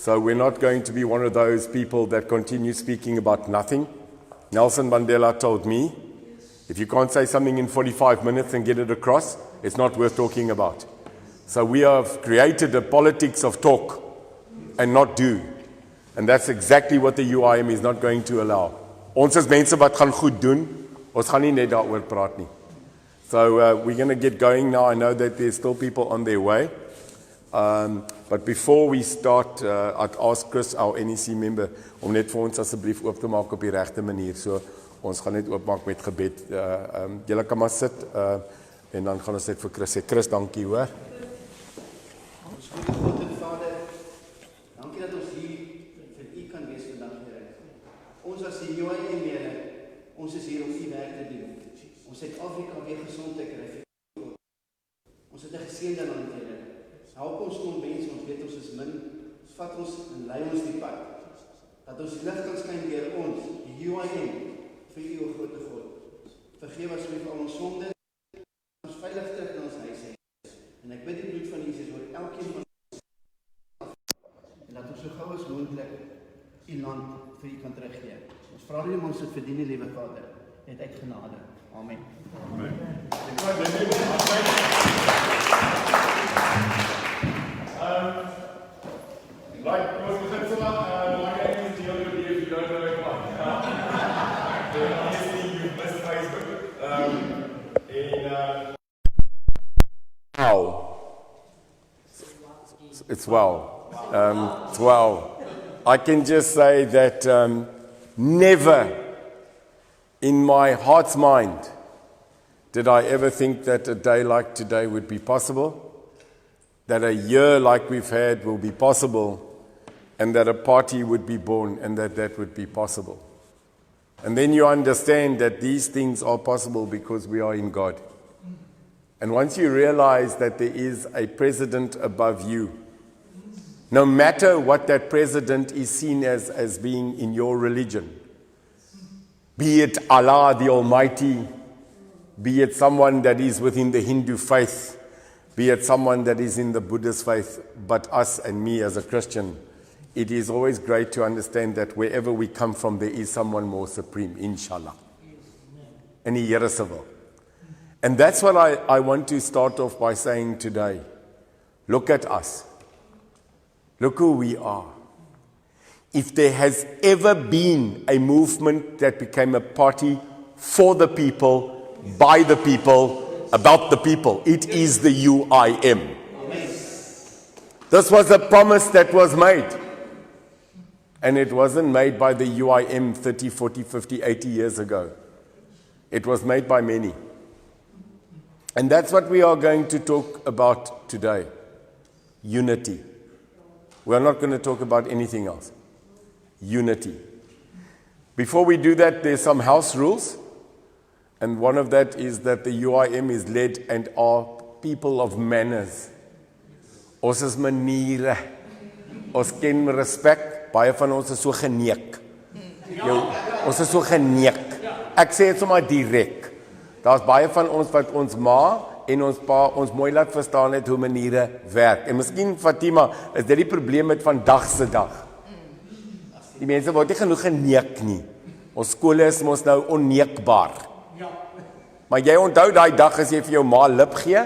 So we're not going to be one of those people that continue speaking about nothing. Nelson Mandela told me, if you can't say something in 45 minutes and get it across, it's not worth talking about. So we have created a politics of talk and not do. And that's exactly what the UIM is not going to allow. Ons is mense wat gaan goed doen, ons gaan nie net daaroor praat nie. So we're going to get going now. I know that there's still people on their way. But before we start, I'd ask Chris, our NEC member, om net vir ons asseblief oop te maak op die regte manier. So ons gaan net oopmaak met gebed. Julle kan maar sit en dan gaan ons net vir Chris sê. Chris, dankie hoor. Ons goeie God en Vader, dankie dat ons hier vir U kan wees vandag, Here. Ons as die UIM lede, ons is hier om U werk te doen. Ons Suid-Afrika weer gesond te kry. Ons het 'n geseënde land, Here. Help ons om mense, ons weet ons is min, vat ons en lei ons die pad. Dat ons lig kan skyn deur ons, die UIM, vir U, o grote God. Vergewe asseblief al ons sonde, ons veilig terug na ons huis. En ek bid die bloed van Jesus oor elkeen van ons. En laat ons so gou as moontlik U land vir U kan teruggee. Ons vra nie om ons dit verdien, liewe Vader, net uit genade. Amen. Amen. Like, was begin sommer, my name is Dion, if you don't know it, obviously you missed Facebook. Wow. It's wow. It's wow. I can just say that never in my heart's mind did I ever think that a day like today would be possible, that a year like we've had will be possible, and that a party would be born, and that would be possible. And then you understand that these things are possible because we are in God. And once you realize that there is a president above you, no matter what that president is seen as being in your religion, be it Allah the Almighty, be it someone that is within the Hindu faith, be it someone that is in the Buddhist faith, but us and me as a Christian, it is always great to understand that wherever we come from, there is someone more supreme, inshallah. And die Here se wil. And that's what I want to start off by saying today. Look at us. Look who we are. If there has ever been a movement that became a party for the people, by the people, about the people, it is the UIM. This was a promise that was made. And it wasn't made by the UIM 30, 40, 50, 80 years ago. It was made by many. And that's what we are going to talk about today. Unity. We are not going to talk about anything else. Unity. Before we do that, there's some house rules. And one of that is that the UIM is led and are people of manners. Ons is maniere. Ons ken respek. Baie van ons is so geneek. Ons is so geneek. Ek sê dit sommer direk. Daar's baie van ons wat ons ma en ons pa ons mooi laat verstaan het hoe maniere werk. En miskien Fatima, is dit die probleem met vandag se dag. Die mense word nie genoeg geneek nie. Ons skole is mos nou onneekbaar. Maar jy onthou daai dag as jy vir jou ma lip gee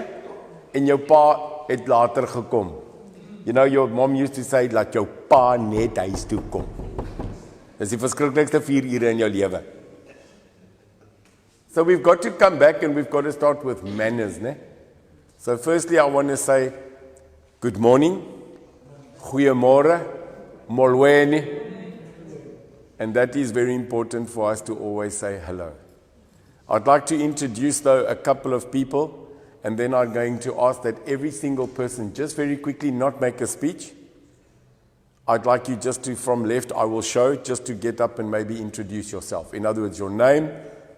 en jou pa het later gekom. You know, your mom used to say, laat jou pa net huis toe kom. Dis die verskriklikste 4 ure in jou lewe. So we've got to come back and we've got to start with manners, ne? So firstly, I want to say, good morning, goeiemôre, molweni, and that is very important for us to always say hello. I'd like to introduce, though, a couple of people, and then I'm going to ask that every single person, just very quickly, not make a speech. I'd like you just to, from left, I will show, just to get up and maybe introduce yourself. In other words, your name,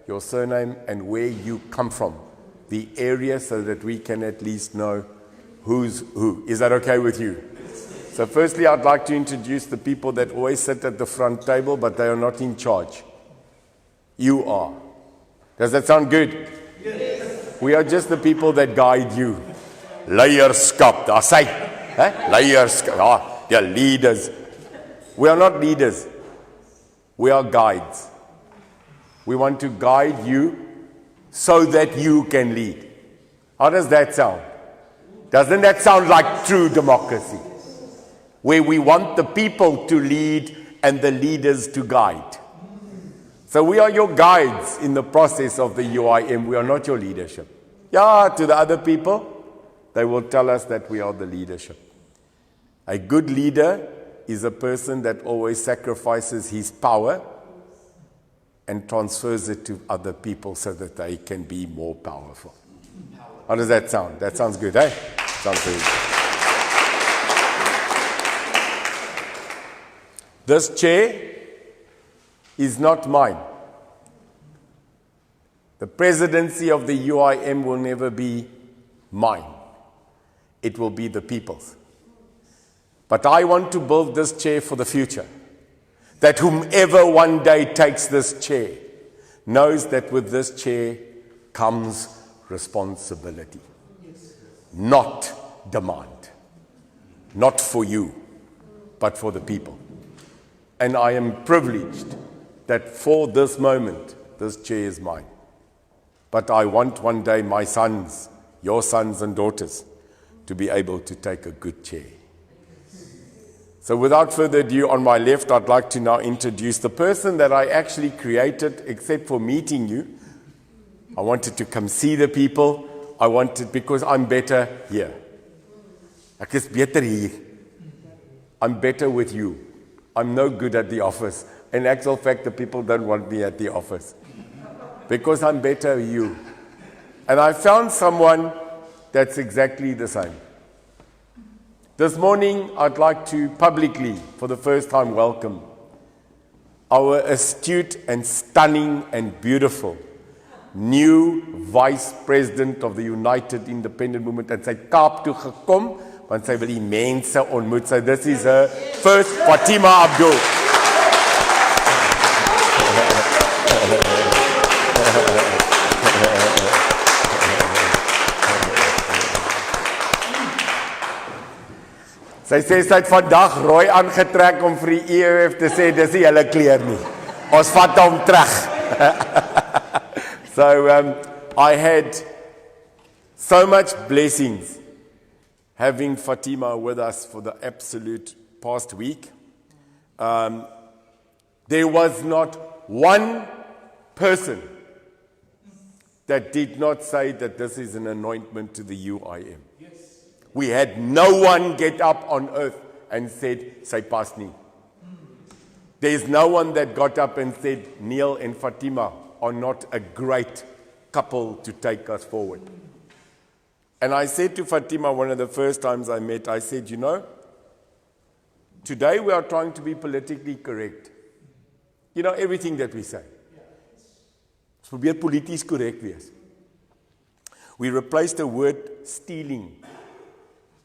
your surname, and where you come from. The area, so that we can at least know who's who. Is that okay with you? So firstly, I'd like to introduce the people that always sit at the front table, but they are not in charge. You are. Does that sound good? Yes. We are just the people that guide you. Leierskap, daar sê, leierskap, ja, die leaders. We are not leaders. We are guides. We want to guide you so that you can lead. How does that sound? Doesn't that sound like true democracy? Where we want the people to lead and the leaders to guide. So we are your guides in the process of the UIM. We are not your leadership. Yeah, to the other people, they will tell us that we are the leadership. A good leader is a person that always sacrifices his power and transfers it to other people so that they can be more powerful. How does that sound? That sounds good, eh? Sounds very good. This chair is not mine. The presidency of the UIM will never be mine. It will be the people's. But I want to build this chair for the future. That whomever one day takes this chair knows that with this chair comes responsibility. Not demand. Not for you, but for the people. And I am privileged that for this moment, this chair is mine. But I want one day my sons, your sons and daughters, to be able to take a good chair. So without further ado, on my left, I'd like to now introduce the person that I actually created, except for meeting you. I wanted to come see the people. I wanted, because I'm better here. Ek is beter hier. I'm better with you. I'm no good at the office. In actual fact, the people don't want me at the office. Because I'm better with you. And I found someone that's exactly the same. This morning, I'd like to publicly, for the first time, welcome our astute and stunning and beautiful new Vice President of the United Independent Movement. En sy Kaap toe gekom, want sy wil die mense ontmoet. So this is her first, Fatima Abdul. Sy sê sy het vandag rooi aangetrek om vir die EOF te sê dis nie hulle kleur nie. Ons vat hom terug. So I had so much blessings having Fatima with us for the absolute past week. There was not one person that did not say that this is an anointment to the UIM. We had no one get up on earth and said, sy pas nie. There is no one that got up and said, Neil and Fatima are not a great couple to take us forward. And I said to Fatima, one of the first times I met, I said, you know, today we are trying to be politically correct. You know, everything that we say. Ons probeer polities correct wees. We replaced the word stealing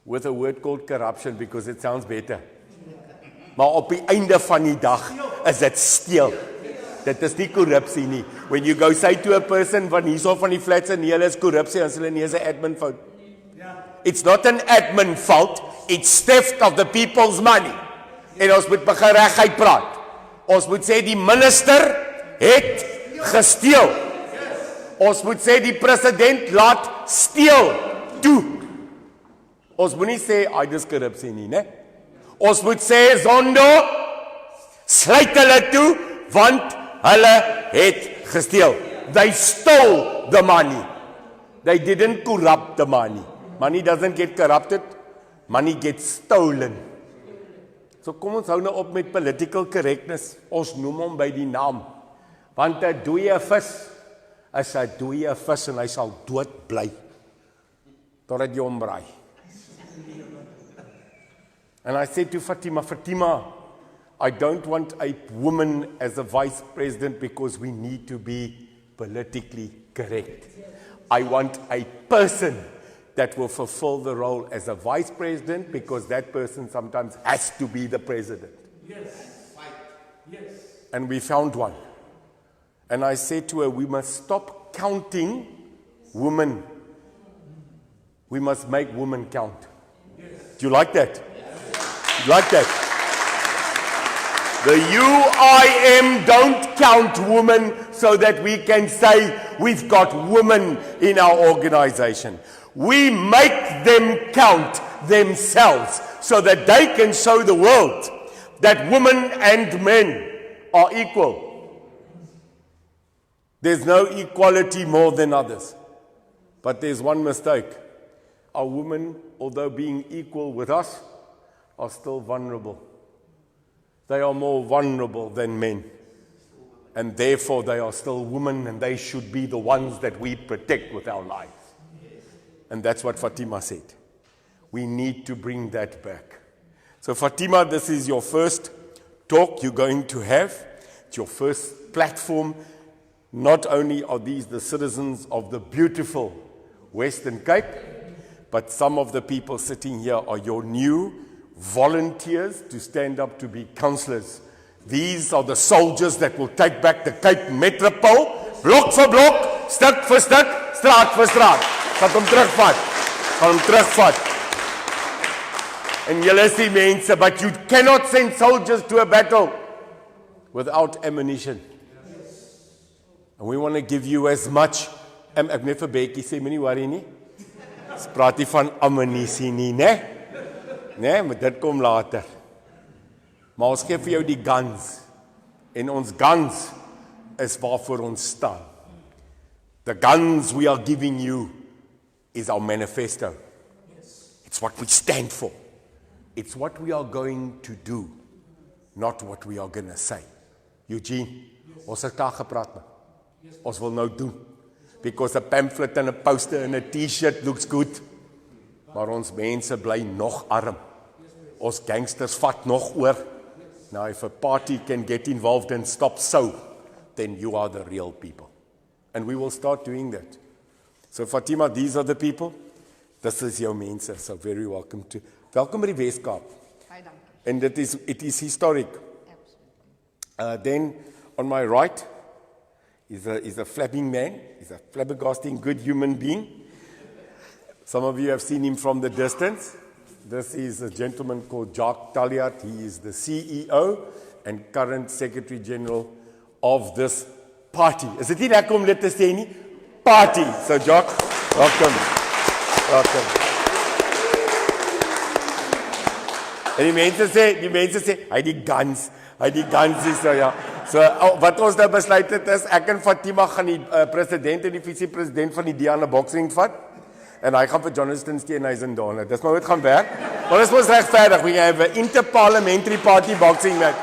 with a word called corruption because it sounds better. Maar op die einde van die dag is dit steel. Dit is nie korrupsie nie. When you go say to a person van hierso van die flats en hulle is korrupsie, dan hulle nie is 'n admin fout. It's not an admin fault, it's theft of the people's money. En ons moet begin regheid praat. Ons moet sê die minister het gesteel. Ons moet sê die president laat steel toe. Ons moet nie sê, dis korrupsie nie, né? Ons moet sê, Zondo, sluit hulle toe, want hulle het gesteel. They stole the money. They didn't corrupt the money. Money doesn't get corrupted, money gets stolen. So kom ons hou nou op met political correctness. Ons noem hom by die naam. Want 'n dooie vis is 'n dooie vis en hy sal dood bly. Totdat jy hom braai. And I said to Fatima, I don't want a woman as a vice president because we need to be politically correct. I want a person that will fulfill the role as a vice president because that person sometimes has to be the president. Yes. Yes. And we found one. And I said to her, we must stop counting women. We must make women count. Yes. Do you like that? You like that? The UIM don't count women so that we can say we've got women in our organization. We make them count themselves so that they can show the world that women and men are equal. There's no equality more than others. But there's one mistake. Our women, although being equal with us, are still vulnerable. They are more vulnerable than men. And therefore they are still women, and they should be the ones that we protect with our lives. And that's what Fatima said. We need to bring that back. So Fatima, this is your first talk you're going to have. It's your first platform. Not only are these the citizens of the beautiful Western Cape, but some of the people sitting here are your new volunteers to stand up to be councillors. These are the soldiers that will take back the Cape Metropole, blok vir blok, stuk vir stuk, straat vir straat. Gaan hom terugvat. Gaan hom terugvat. En julle is die mense, but you cannot send soldiers to a battle without ammunition. And we want to give you as much. Ek net vir Becky sê, moenie worry nie. Ons praat nie van ammunisie nie, né? Nee, maar dit kom later. Maar ons gee vir jou die guns. En ons guns is waarvoor ons staan. The guns we are giving you is our manifesto. It's what we stand for. It's what we are going to do, not what we are going to say. Eugene, ons het daar gepraat, man. Ons wil nou doen. Because a pamphlet and a poster and a t-shirt looks good. Maar ons mense bly nog arm. Ons gangsters vat nog oor. Now if a party can get involved and stop so, then you are the real people. And we will start doing that. So Fatima, these are the people. This is jou mense. So very welcome to. Welkom by die Weskaap. Baie dankie. And it is historic. Then on my right is a flapping man. He's a flabbergasting good human being. Some of you have seen him from the distance. This is a gentleman called Jacques Talliard. He is the CEO and current Secretary General of this party. Is dit nie lekker om dit te sê nie? Party. So Jacques, welcome. Welcome. En die mense sê, hy die guns is so, ja. So, wat ons nou besluit het is, ek en Fatima gaan die president en die vice-president van die Diana boxing vat, en hy gaan vir Jonathan Steenhuisen daan. Dis maar hoe het gaan werk. Maar dis ons regverdig, we have an interparliamentary party boxing match.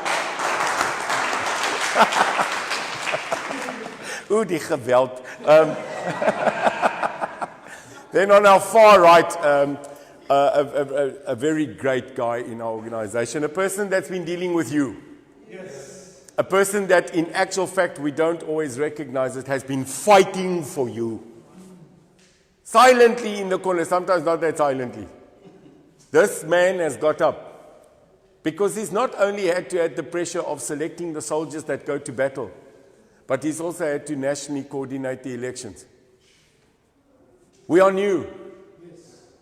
Die geweld. Then on our far right, a very great guy in our organization, a person that's been dealing with you. Yes. A person that in actual fact we don't always recognize it has been fighting for you. Silently in the corner, sometimes not that silently. This man has got up because he's not only had to have the pressure of selecting the soldiers that go to battle, but he's also had to nationally coordinate the elections. We are new.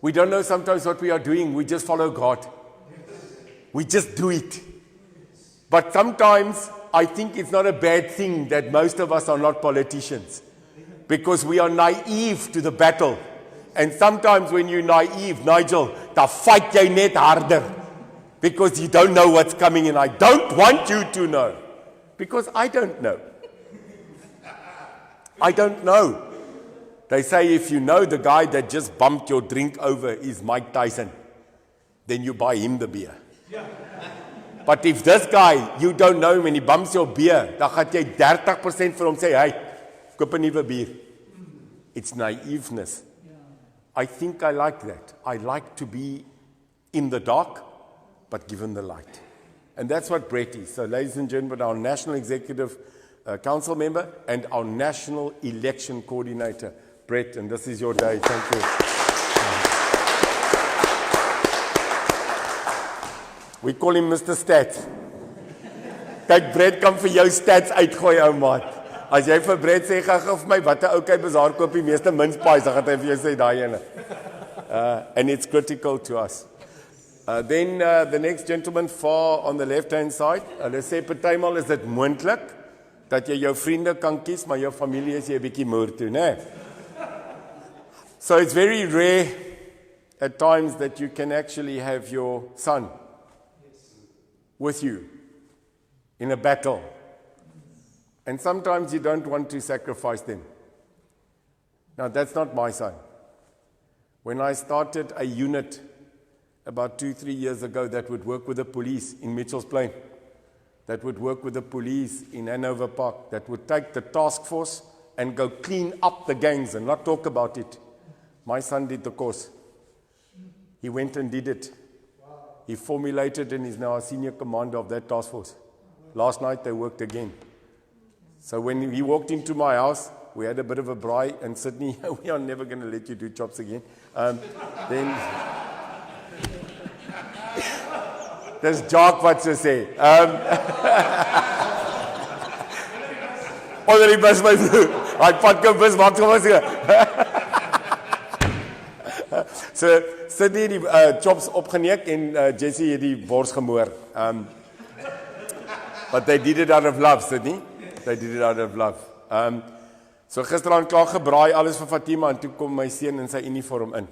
We don't know sometimes what we are doing. We just follow God. We just do it. But sometimes I think it's not a bad thing that most of us are not politicians. Because we are naive to the battle. And sometimes when you're naive, Nigel, dan fight jy net harder. Because you don't know what's coming, and I don't want you to know. Because I don't know. I don't know. They say if you know the guy that just bumped your drink over is Mike Tyson, then you buy him the beer. But if this guy, you don't know him and he bumps your beer, dan gaan jy 30% vir hom sê, hey, koop 'n nuwe bier. It's naiveness. I think I like that. I like to be in the dark, but given the light. And that's what Brett is. So ladies and gentlemen, our National Executive Council member and our National Election Coordinator, Brett, and this is your day. Thank you. We call him Mr. Stats. Kyk, Brett kan vir jou stats uitgooi, ou maat. As jy vir Brett sê, gaan vir my, wat 'n oukei bazaar koop die meeste minspies, dan gaan hy vir jou sê, daai ene. And it's critical to us. Then the next gentleman far on the left-hand side. Hulle sê partymal is dit moontlik dat jy jou vriende kan kies, maar jou familie is jy 'n bietjie moer toe, né? So it's very rare at times that you can actually have your son with you in a battle. And sometimes you don't want to sacrifice them. Now, that's not my son. When I started a unit about 2-3 years ago that would work with the police in Mitchell's Plain, that would work with the police in Hanover Park, that would take the task force and go clean up the gangs and not talk about it. My son did the course. He went and did it. He formulated and is now a senior commander of that task force. Last night they worked again. So when he walked into my house, we had a bit of a braai, and Sydney, we are never going to let you do chops again. Then, dis Jacques wat so sê. Onder die bus my vroeg, hy padke bus, wat kom ons hier? So, Sydney die chops opgeneek en Jessie het die bors gemoor. But they did it out of love, Sydney. They did it out of love. So gisteraan klaar gebraai, alles vir Fatima, en toe kom my seun in sy uniform in.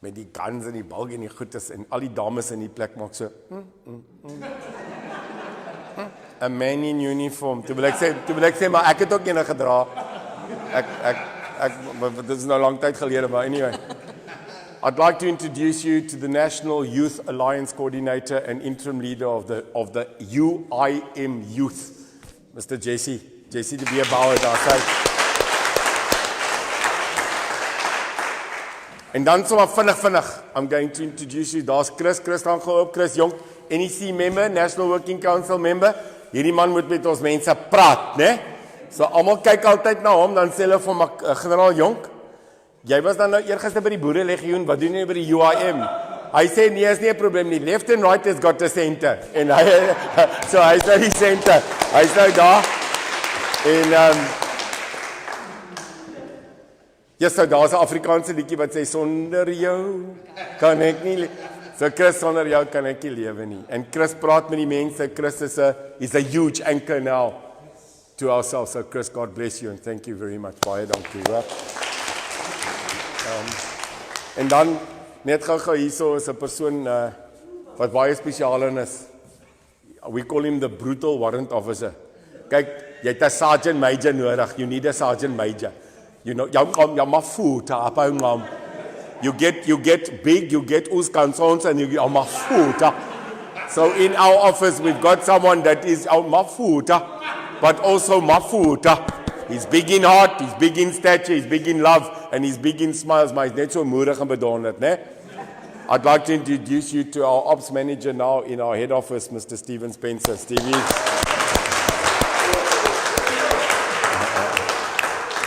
Met die guns en die balk en die goedes, en al die dames in die plek maak so, A man in uniform. Toe wil ek sê, maar ek het ook ene gedra. Dit is nou lang tyd gelede, maar anyway. I'd like to introduce you to the National Youth Alliance Coordinator and Interim Leader of the UIM Youth, Mr. Jesse de Beerbouwer daar sy. En dan sommer vinnig, I'm going to introduce you, daar's Chris gaan gehoop, Chris Jonk, NEC member, National Working Council member. Hierdie man moet met ons mense praat, né? So almal kyk altyd na hom, dan sê hulle vir my, generaal Jonk, jy was dan nou eergister by die boerelegioen, wat doen jy by die UIM? Hy sê, nee, is nie 'n probleem nie, left and right has got a center. En so hy is nou die center, hy is nou daar. En, ja, so daar is 'n Afrikaanse liedjie wat sê, sonder jou kan ek nie so Chris, sonder jou kan ek nie lewe nie. En Chris praat met die mense, Chris is a huge anchor now to ourselves. So Chris, God bless you and thank you very much. Baie dankie. En dan, net gou hierso is 'n persoon wat baie spesiaal is. We call him the brutal warrant officer. Kyk, jy het 'n sergeant major nodig. You need a sergeant major. You know, jy mafuta apa ngam. You get big, you get uskansons, and you get mafuta. So in our office, we've got someone that is mafuta, but also mafuta. He's big in heart, he's big in stature, he's big in love, and he's big in smiles, maar he's net so moedig en bedonderd, né? I'd like to introduce you to our ops manager now in our head office, Mr. Stephen Spencer. Stevie.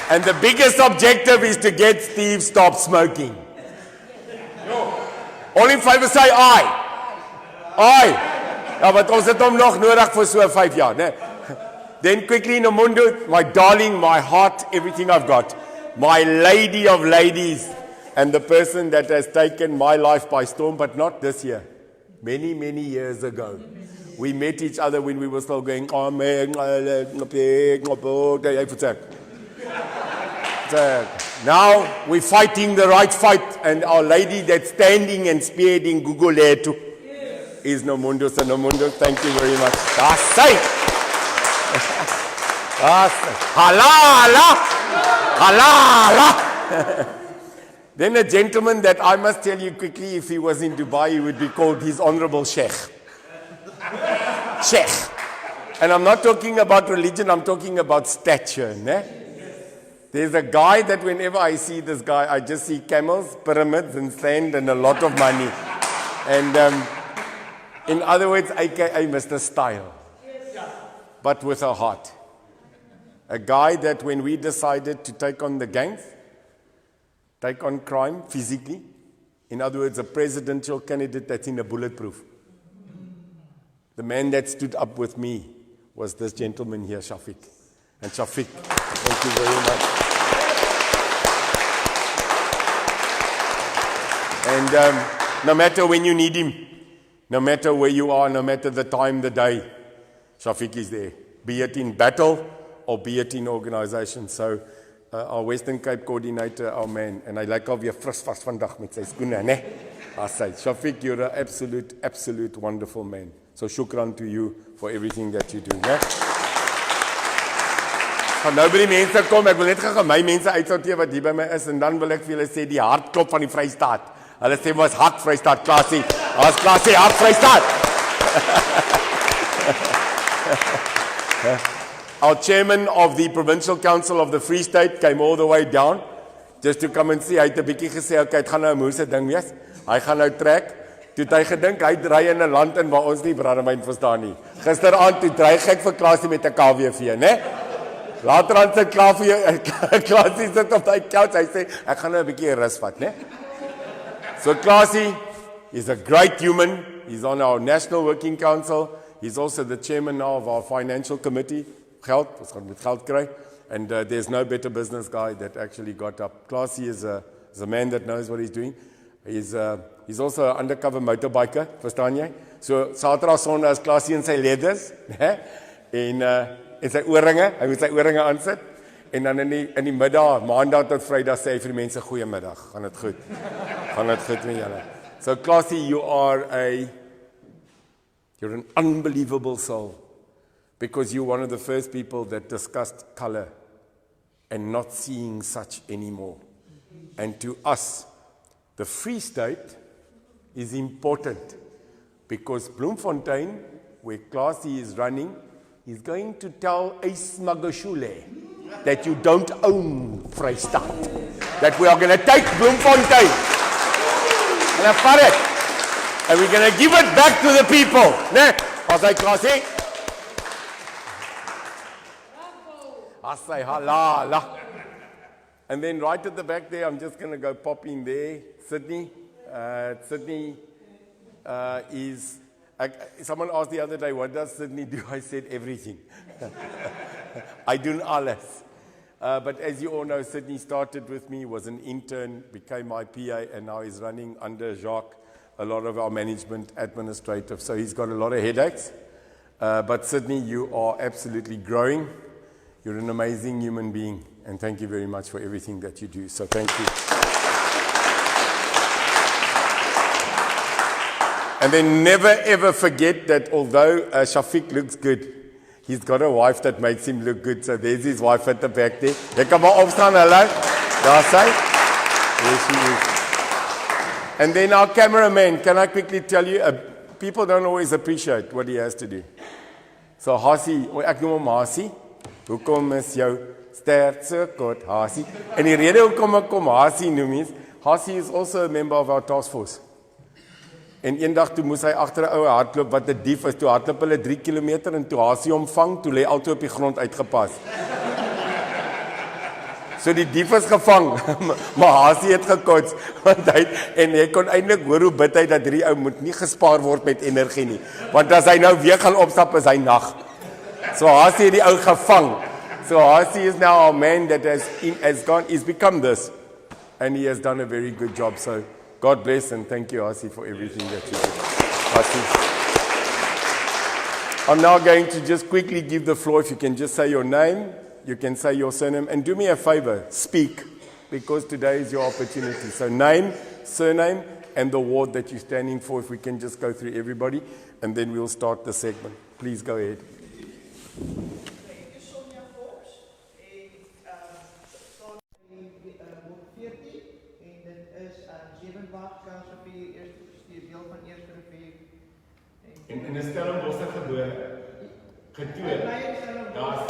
And the biggest objective is to get Steve stop smoking. All in favor say aye. Aye. Ja, want ons het hom nog nodig vir so 5 jaar, né? Then quickly, Nomundo, my darling, my heart, everything I've got. My lady of ladies, and the person that has taken my life by storm, but not this year. Many, many years ago. We met each other when we were still going, now we're fighting the right fight, and our lady that's standing and spearheading Google Letu is Nomundo. So Nomundo, thank you very much. That's safe. Halala. Then a gentleman that I must tell you quickly, if he was in Dubai, he would be called His Honorable Sheikh. Sheikh. And I'm not talking about religion, I'm talking about stature. Ne? There's a guy that whenever I see this guy, I just see camels, pyramids, and sand, and a lot of money. And in other words, aka Mr. Style. But with a heart. A guy that when we decided to take on the gangs, take on crime physically, in other words, a presidential candidate that's in a bulletproof. The man that stood up with me was this gentleman here, Shafiq. And Shafiq, thank you very much. And no matter when you need him, No matter where you are, no matter the time, the day, Shafiq is there. Be it in battle or be it in organization. So, our Western Cape coordinator, our man, and I like how weer fris vast vandag met sy skoene, né? I say, Shafiq, you're an absolute wonderful man. So, shukran to you for everything that you do, né? Gaan nou by die mense kom, ek wil net gou my mense uitsorteer wat hier by my is, en dan wil ek vir julle sê, die hartklop van die Vrystaat. Hulle sê, ons hart Vrystaat, Klasie. Ons Klasie, hart Vrystaat. Our chairman of the Provincial Council of the Free State came all the way down, just to come and see. Hy het 'n bietjie gesê, okay, het gaan nou 'n moeëse ding wees. Hy gaan nou trek. Toe het hy gedink, hy ry in 'n land in waar ons nie brandewyn verstaan nie. Gisteraand toe dreig ek vir Klasie met 'n KWV, né? Later aan sit Klasie sit op die couch, hy sê, ek gaan nou 'n bietjie rus vat, né? So Klasie is a great human. He's on our National Working Council. He's also the chairman now of our financial committee. Geld, ons gaan met geld kry. And there's no better business guy that actually got up. Klasie is a man that knows what he's doing. He's also an undercover motorbiker, verstaan jy? So Saterdag Sondag is Klasie in sy leathers, né? En sy oorringe, hy moet sy oorringe aansit. En dan in die middag, Maandag tot Vrydag sê hy vir die mense goeiemiddag. Gaan dit goed? Gaan dit goed met julle? So Klasie, you're an unbelievable soul, because you're one of the first people that discussed color and not seeing such anymore. And to us, the Free State is important, because Bloemfontein, where Klasie is running, is going to tell Ace Magashule that you don't own Vrystaat, that we are going to take Bloemfontein and vat it, and we're going to give it back to the people. Nee, as hy Klasie. As hy halala. And then right at the back there, I'm just going to go pop in there. Sydney. Sydney is... someone asked the other day, what does Sydney do? I said everything. I do alles. But as you all know, Sydney started with me, was an intern, became my PA, and now he's running under Jacques a lot of our management, administrative. So he's got a lot of headaches. But Sydney, you are absolutely growing. You're an amazing human being. And thank you very much for everything that you do. So thank you. And then never ever forget that although Shafiq looks good, he's got a wife that makes him look good. So there's his wife at the back there. Jy kan maar opstaan, hallo. Daar sy. There she is. And then our cameraman, can I quickly tell you, people don't always appreciate what he has to do. So Hasie, ek noem hom Hasie. Hoekom is jou stert so kort, Hasie? En die rede hoekom ek hom Hasie noem is, Hasie is also a member of our task force. En eendag toe moes hy agter 'n ou hardloop wat 'n dief is, toe hardloop hulle 3 km en toe Hasie hom vang, toe lê altoe op die grond uitgepas. So die dief is gevang, maar Hasie het gekots, want hy kon eintlik hoor hoe bid hy dat hierdie ou moet nie gespaar word met energie nie, want as hy nou weer gaan opstap is hy nag. So Hasie het die ou gevang. So Hasie is now our man that he's become this, and he has done a very good job. So God bless and thank you, Hasie, for everything that you do. Hasie. I'm now going to just quickly give the floor. If you can just say your name, you can say your surname, and do me a favor, speak, because today is your opportunity. So name, surname, and the ward that you're standing for. If we can just go through everybody, and then we'll start the segment. Please go ahead. En is Stellenbosch gebore? Getoer? Daar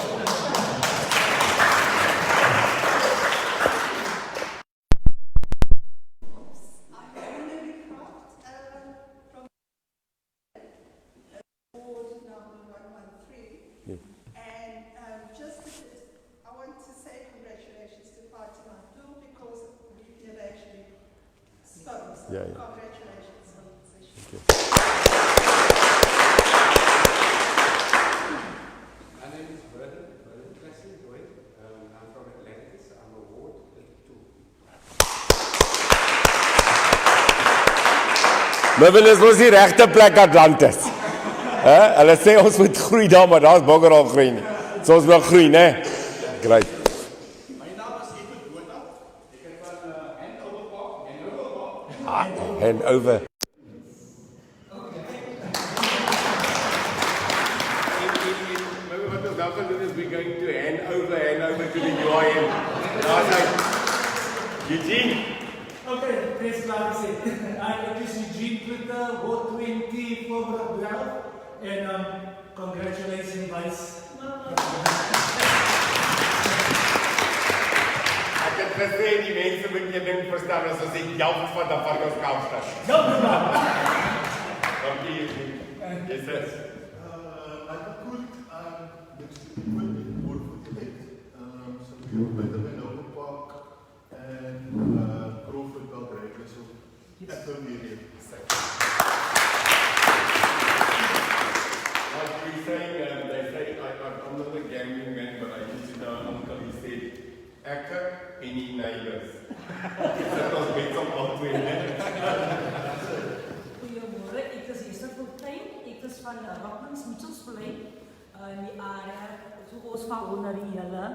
Yeah. Congratulations on the position. Okay. My name is Vernon Plessy. I'm from Atlantis. I'm a ward 32. Durban is mos die regte plek Atlantis. Hulle sê ons moet groei daar, maar daar's bogger al groei nie. So ons wil groei, né? Great. My naam is Edward Botha. Ek het van Handover Park, Hand over. Maybe what we'll now do is we're going to hand over to the UIM. Now it's like, Eugene. Okay, praise God. It is Eugene Twitter, Ward 20, former of 12, and congratulations, Vice. Ek het gesê die mense moet een ding verstaan as ons die help van die Varkenskamstad. Dankie Eugene. Yes, sir. Like a good next to the board for today. So we are by the Handover Park and Crawford Belgrade. So that's going to be it. Like we saying, they say I'm not a gambling man, but I used to know an uncle. He said, "Akker any neighbors." That was big on all twee. Goeiemôre, ek is Esther Fortuin. Ek is van Rocklands Mitchellsplein in die area so ons van onder die hele.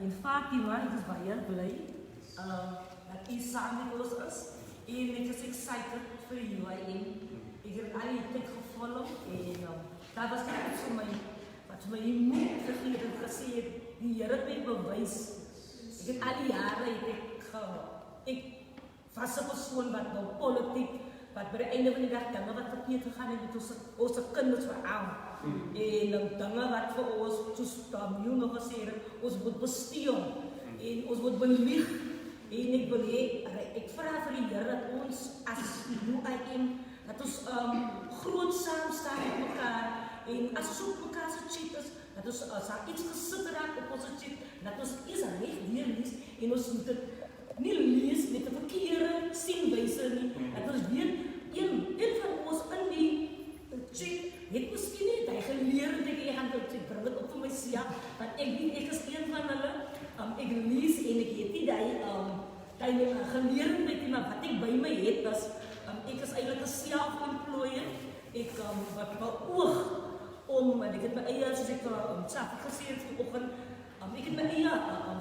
En Fatima, ek is baie bly dat u saam met ons is. En ek is excited vir UIM. Ek het al die tyd gevolg en dat was net iets vir my wat my moed gegee het gesê die Here het my bewys. Ek het al die jare ek was 'n persoon wat nou politiek wat by die einde van die dag dinge wat verkeerd gegaan het met ons kinders veraan. En dinge wat vir ons soos Daniel nog gesê het, ons moet besteel en ons moet belieg. En ek wil hê ek vra vir die Here dat ons as UIM dat ons groot saam staan met mekaar en as ons op mekaar se cheat is, dat ons as iets gesit raak op ons cheat, dat ons is reg weer lees en ons moet dit nie lees met 'n verkeerde sienwyse nie. Dat ons weet een van ons in die cheat het miskien nie hy geleer dat ek gaan dit bring dit op vir myself, want ek weet ek is een van hulle. Ek lees en ek het nie daai geleerdheid nie, maar wat ek by my het was ek is eintlik 'n self-employed. Ek wat beoog om ek het my eie soos ek self gesê het vanoggend, ek het my eie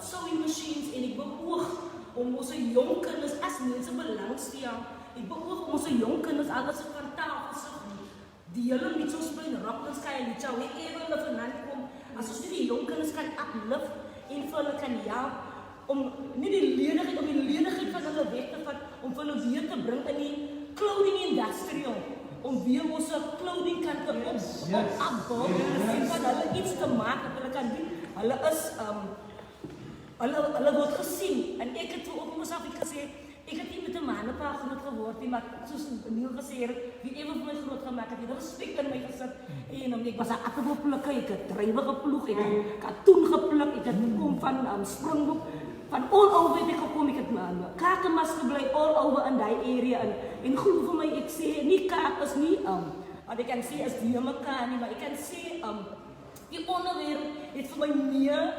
sewing machines en ek beoog om ons jong kinders as mense belangstel. Ek beoog om ons jong kinders alles van tafel sig die hele Mitchellsplein Rocklands kan jy jou ewe hulle vanaand kom as ons nie die jong kinders kan uplift en vir hulle kan help om nie die lenigheid van hulle weg te vat om vir hulle weer te bring in die clothing industry om weer ons clothing kan te opbou en van hulle iets te maak dat hulle kan doen. Hulle is hulle word gesien en ek het ook myself gesê ek het nie met 'n mannepa groot geword nie, maar soos Neil gesê het, wie ewe vir my groot gemaak het, het respek in my gesit en ek was 'n appelplukker, ek het drywe geploeg, ek het katoen gepluk, ek het kom van Springbok, van all over het ek gekom, ek het Kakamas gebly all over in die area en glo vir my, ek sê nie Kaap is nie, wat ek kan sê is die mekaar nie, maar ek kan sê die onderwereld het vir my meer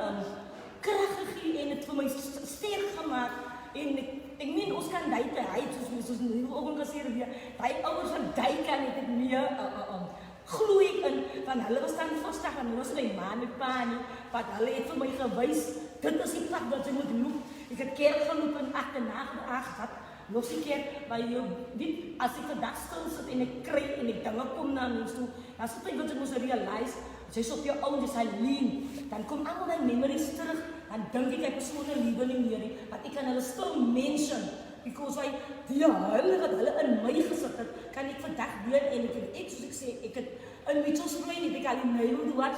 krag gegee en het vir my sterk gemaak en ek meen ons kan daai te hy soos Neil ook gesê het weer daai ouers van daai kan het meer gloei in van hulle was dan vastig en hulle was my ma en pa nie wat hulle het vir my gewys dit is die pad wat jy moet loop. Ek het kerk geloop en agterna gehad los die kerk by jou weet as ek vandag stil sit en ek kry en ek dinge kom na mens toe dan sit ek wat ek moes realize as jy so op jou oud is hy lean dan kom al my memories terug dan dink ek persoonlike liewe nie meer nie want ek kan hulle still mention because hy die hulle wat hulle in my gesit het kan ek vandag weer en ek soos ek sê ek het in Mitchellsplein het ek al die neighborhood wat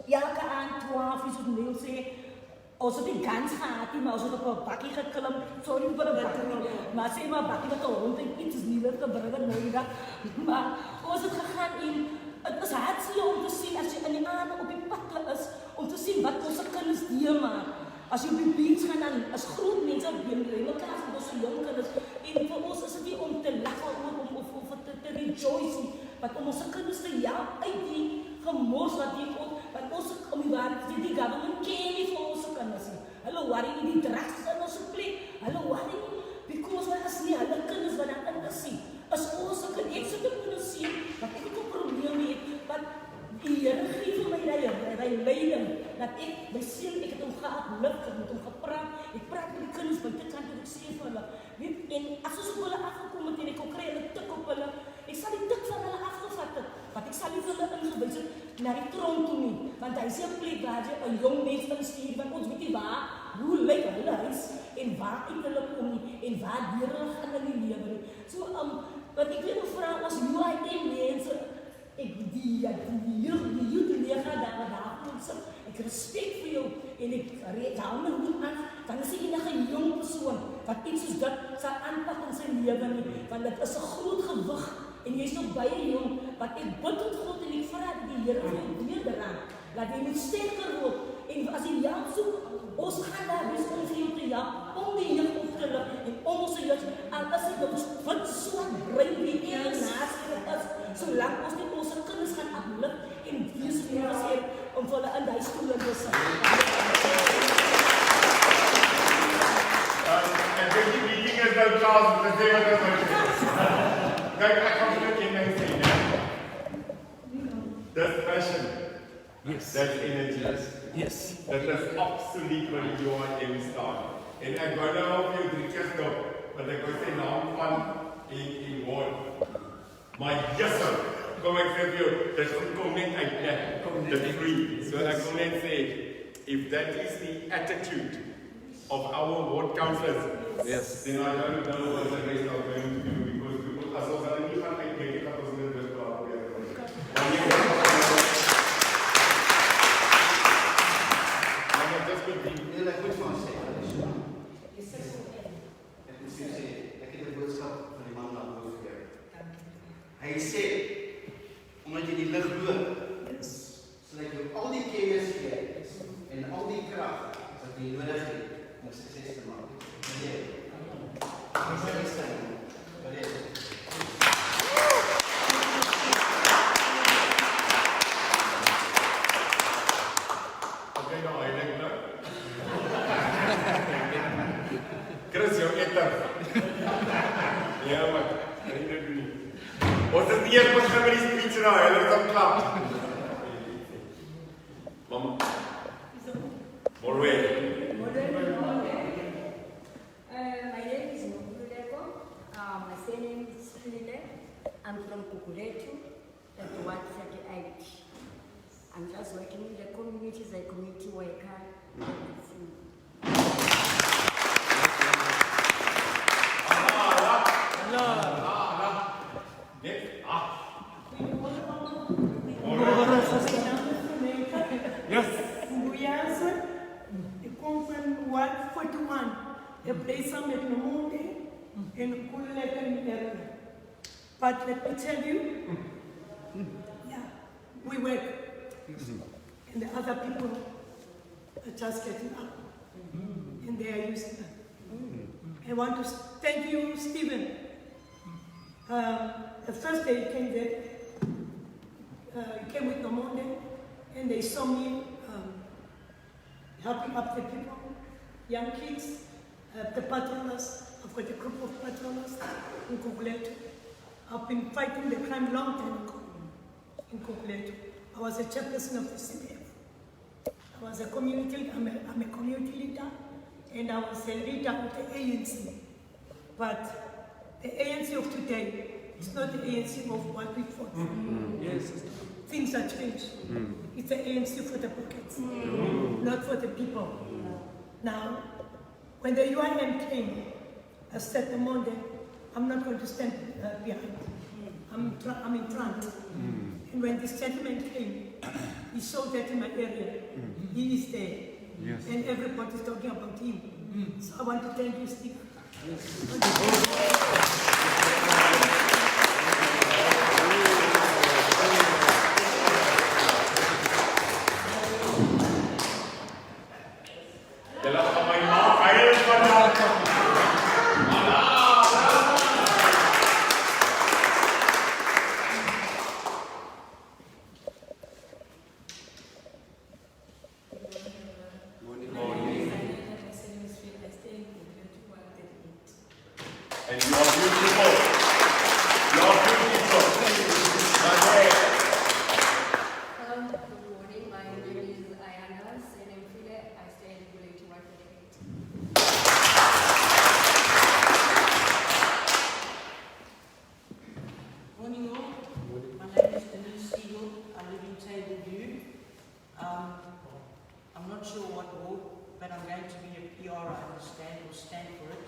elke aand 12 soos Neil sê ons het die gans gehad maar ons het op 'n bakkie geklim sorry vir 'n bakkie maar sê maar bakkie wat 'n hond en iets nuwe te bring nou die dag maar ons het gegaan en het is hartseer om te sien as jy in die aande op die pad is om te sien wat ons kinders deurmaak. As jy op die beach gaan dan is groot mense op die mekaar van ons jong kinders en vir ons is dit nie om te lag oor of te rejoice maar om ons kinders te help uit die gemors wat hier kom want ons om die waarheid die government ken nie vir ons kinders nie. Hulle worry nie die drugs in ons plek. Hulle worry nie because wat as nie hulle kinders wat dan in is mijn leiding. Dat ik mijn zin, ik het om gehad, lukt, ik moet om gepraat. Ik praat met die kennis, maar dit kan ik zien van hulle. En als ze willen afgekomen en ik ook krijg een tik op hulle, ik zal die tik van hulle afgevatten. Want ik zal niet willen ingewezen naar die troon toe niet. Want hij is een plek waar je een jong mens instuurt, want ons weet niet waar, hoe lijkt hulle huis en waar ik hulle kom en waar dieren gaan in die leven. So, wat ik wil vragen als UIM mensen, die youth leergaan daar mensen, ik respect voor jou en ik hou me goed aan, dan is hij een jong persoon, wat iets is dat zal aanpakken in zijn leven, want dat is een groot gewicht en jy is nog baie jong, wat ek bid tot God en ek vraag die Here vir jou weer daaraan, laat jy moet sterker word en as jy jou soek, ons gaan daar wees om vir jou te help, om die jeug op te lig en om ons jeug, al is dit ons bid so brein die ene naast is, solang ons nie ons kinders gaan aflig en wees vir ons hier, om vir hulle in die stoel te sit. Ek dink die meeting is nou klaar, dis nie wat ons moet doen. Kijk, ek gaan vir een ding sê, dis passion. Yes. That's energy. Yes. That is absoluut wat die UIM staan. En ek wou nou op jou 3 keer stop, want ek wou sê naam van en woord. Maar jysse, kom ek sê vir jou, dit kom net uit the free. So ek wil net sê, if that is the attitude of our ward councillors, Yes. then I don't know what the rest are going to do, because asof hulle nie gaan uitdink, dat ons dit wil probeer. Nee, ek moet van sê, dat is so. Ek moet sê, ek het 'n boodskap van die man daar voor vir jou. Hy sê, omdat jy die lig loop, sal ek jou al die kennis gee en al die krag wat jy nodig het om sukses te maak. Nee. Ek sê dit staan. Wat is dit? Okay, nou, hy dink nou. Chris, jou etter. Ja, maar, hy dit doen nie. Ons is nie eers begin met die speech nou, hy is al klaar. Mama. Morway. My name is Muguleko. My surname is Philile. I'm from Kukuletu, at Ward 38. I'm just working in the community as a community worker. Yes. Mbuyaza, ik kom van Ward 41. De place met de monde en Kuleka in Erna. But let me tell you, yeah, we work. And the other people are just getting up. And they are using that. I want to thank you, Stephen. The first day he came there, he came with the monde, and they saw me helping up the people, young kids, the patrollers. I've got a group of patrollers in Kukuletu. I've been fighting the crime long time ago in Kukuletu. I was a chairperson of the CPF. I was a community, I'm a community leader, and I was a leader of the ANC. But the ANC of today is not the ANC of what we fought for. Yes. Things are changed. It's the ANC for the pockets, not for the people. Now, when the UIM came, I said to Monday, I'm not going to stand behind. I'm in front. And when this gentleman came, he saw that in my area. He is there. Yes. And everybody's talking about him. So I want to thank you, Steve. And you are beautiful. but I'm going to be a PR, I understand, or stand for it.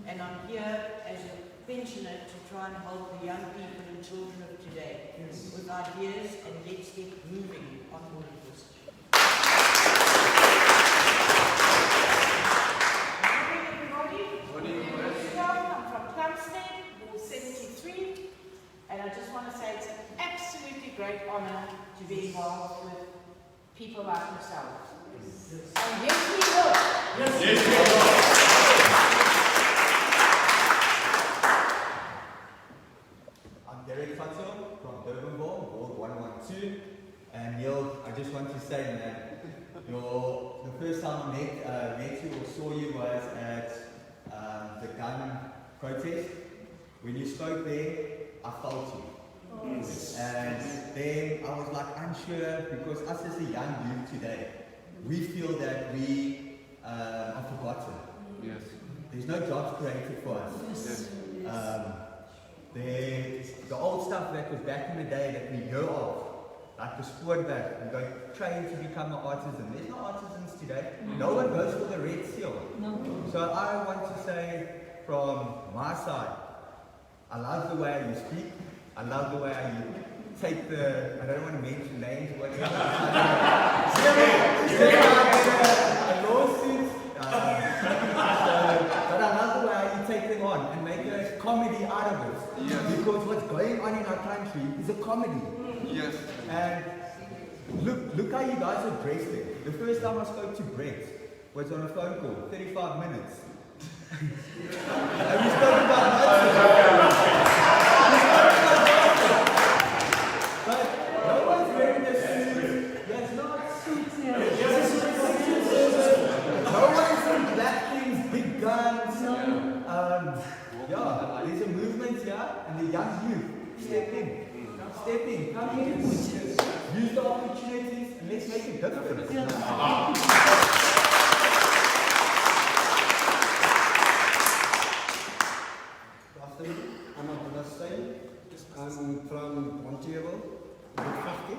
And I'm here as a pensioner to try and help the young people and children of today with ideas, and let's get moving on all of this. And I just want to say it's an absolutely great honor to be involved with people like yourselves. And yes, we will. Yes, we will. I'm Derek Fatso from Durbanville, Ward 112. And Neil, I just want to say that the first time I met you or saw you was at the gun protest. When you spoke there, I felt you. And then I was like unsure, because us as a young youth today, we feel that we are forgotten. Yes. There's no jobs created for us. Yes. The old stuff that was back in the day that we hear of, like the sportback, we go train to become an artisan. There's no artisans today. No one goes for the red seal. No. So I want to say from my side, I love the way you speak. I love the way you take I don't want to mention names, whatever. A lawsuit. But I love the way you take them on and make a comedy out of it. Yes. Because what's going on in our country is a comedy. Yes. And look how you guys are dressed there. The first time I spoke to Brett was on a phone call, 35 minutes. And we spoke about but no one's wearing a suit. There's not suits here. No one's in black things, big guns. Yeah, there's a movement here, and the young youth step in. Step in, come in, use the opportunities, and let's make a difference. I'm Abdullah. I'm from Montreal, 50,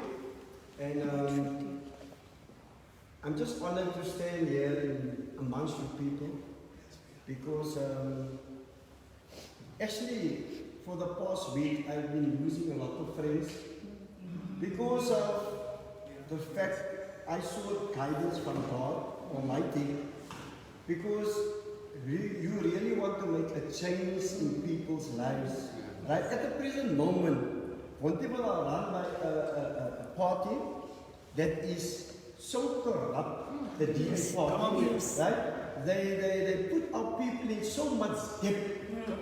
and I'm just honored to stand here amongst you people, because actually for the past week I've been losing a lot of friends because of the fact I sought guidance from God Almighty, because you really want to make a change in people's lives. Right at the present moment, when people are run by a party that is so corrupt, the DA party, right? They put our people in so much debt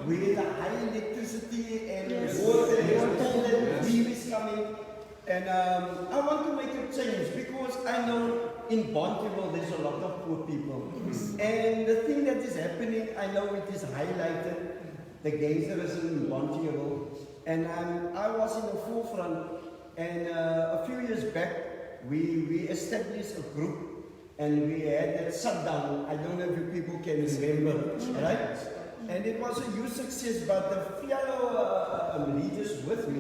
with the high electricity and water and all that bill is coming. And I want to make a change, because I know in Bonteville there's a lot of poor people. And the thing that is happening, I know it is highlighted, the gangsterism in Bonteville. And I was in the forefront, and a few years back we established a group, and we had that shutdown. I don't know if you people can remember, right? And it was a huge success, but the fellow leaders with me,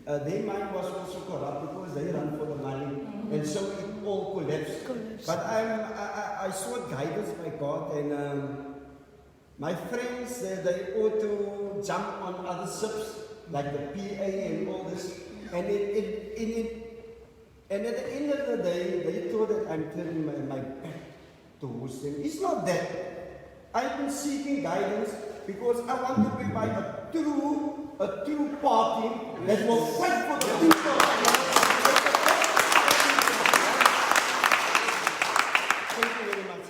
their mind was also corrupt, because they run for the money, and so it all collapsed. But I sought guidance by God, and my friends, they ought to jump on other ships, like the PA and all this, and and at the end of the day, they thought that I'm turning my back towards them. It's not that. I've been seeking guidance because I want to be by a true party that will fight for the people. Thank you very much.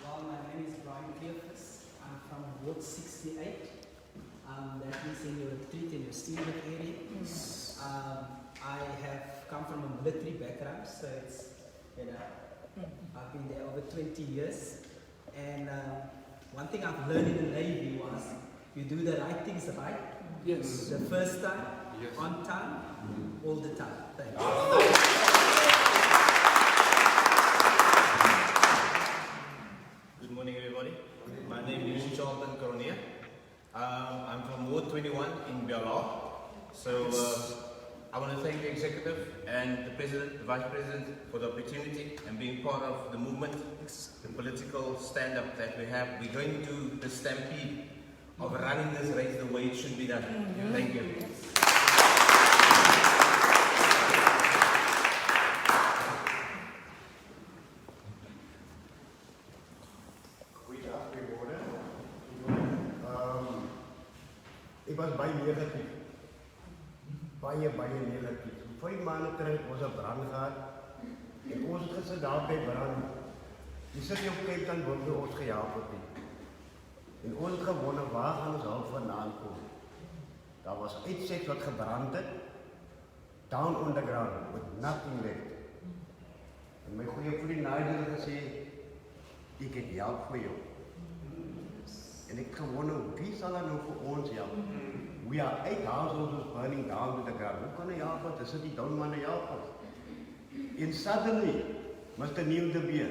Well, my name is Brian Cleophas. I'm from Ward 68. That means in your retreat in your Steelwood area. I have come from a military background, so it's, I've been there over 20 years. And one thing I've learned in the Navy was you do the right things right. Yes. The first time, Yes. on time, all the time. Thanks. Good morning, everybody. My name is Charlton Coronia. I'm from Ward 21 in Bellar. So I want to thank the executive and the president, the vice president for the opportunity and being part of the movement, the political stand-up that we have. We're going to do the stampede of running this race the way it should be done. Thank you. Ik was baie negatief. Baie negatief. 5 maande terug was 'n brand gehad. En ons het gesit daar by brand. Die sit jy op kyk dan word ons gehelp het. En ons het gewonder waar gaan ons hulp vandaan kom. Daar was uitsek wat gebrand het. Down underground with nothing left. En my goeie vriend Nigel het gesê ek het help vir jou. En ek gewonder, wie sal nou vir ons help? We are 8 households burning down to the ground. Hoe kan hy help ons? Dis die down man help ons. And suddenly, Mr. Neil de Beer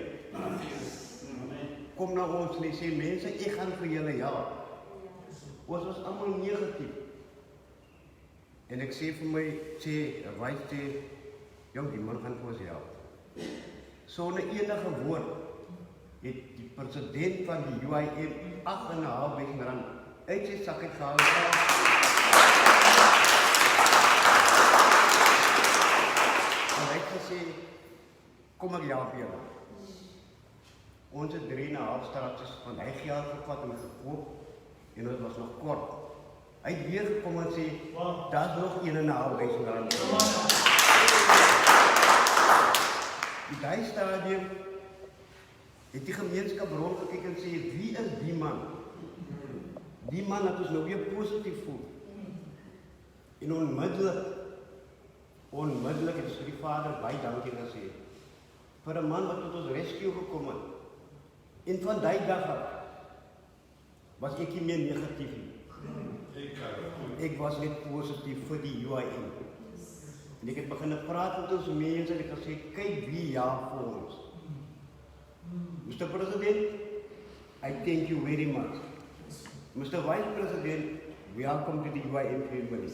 kom na ons en hy sê, mense, ek gaan vir julle help. Ons was allemaal negatief. En ek sê vir my, wife sê, jong, die man gaan vir ons help. Sonder enige woord het die president van die UIM 8.500 rand uit sy sak uitgehaal. En hy het gesê, kom ek help julle. Ons het 3.5 straatjes van hy geld gevat en gekoop en het was nog kort. Hy het weer gekom en sê, daar is nog 1.500 rand. In die stadium het die gemeenskap rondgekyk en sê, wie is die man? Die man het ons nou weer positief voel. En onmiddellik het ons vir die vader baie dankie gesê. Vir 'n man wat tot ons rescue gekom het. En van die dag af was ek nie meer negatief nie. Ek was net positief vir die UIM. En ek het begin praat met ons mense en ek het gesê, kyk wie ja vir ons. Mr. President, I thank you very much. Mr. Vice President, welcome to the UIM family.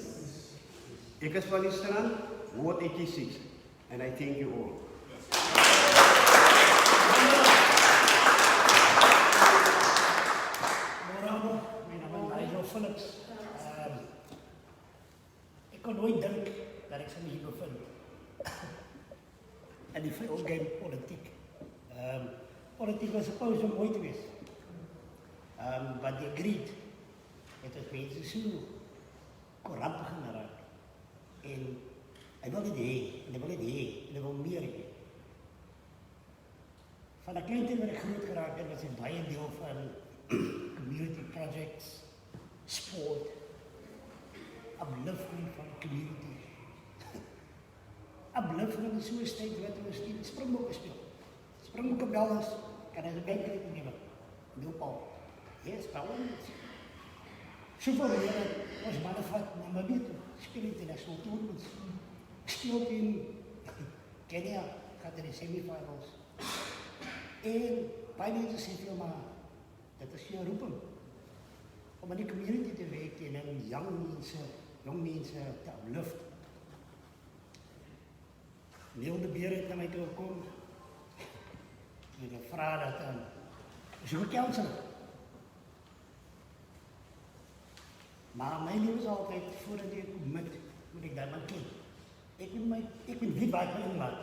Ek is van die strand, Ward 86, and I thank you all. Morgen, mijn naam is Nigel Phillips. Ik kon nooit denken dat ik zo hier bevind. En die veel game politiek. Politiek was supposed om mooi te wees. But they agreed. Het is mensen zo corrupt gaan raken. En hij wil dit heen, en hij wil dit heen, en hij wil meer heen. Van de kleintje waar ik groot geraakt heb, was een baie deel van community projects, sport, uplifting van de community. Uplifting is zo'n steek wat we in Springbokken spelen. Springbokken dollars kan hij een bankrekening nemen. Doelpaal. Yes, balans. Zoveel jaren was mannen van Namibia toe. Speel international tournaments. Speelt in Kenia, gaat in de semifinals. En bij mensen zeggen, maar dat is je roepen. Om in die community te werken en jong mensen te upliften. Neil de Beer heeft naar mij toe gekomen. En ik vraag dat is een counselor. Maar mijn leven is altijd, voordat ik moet ik daar maar kijken. Ik ben niet waar ik me inlaat.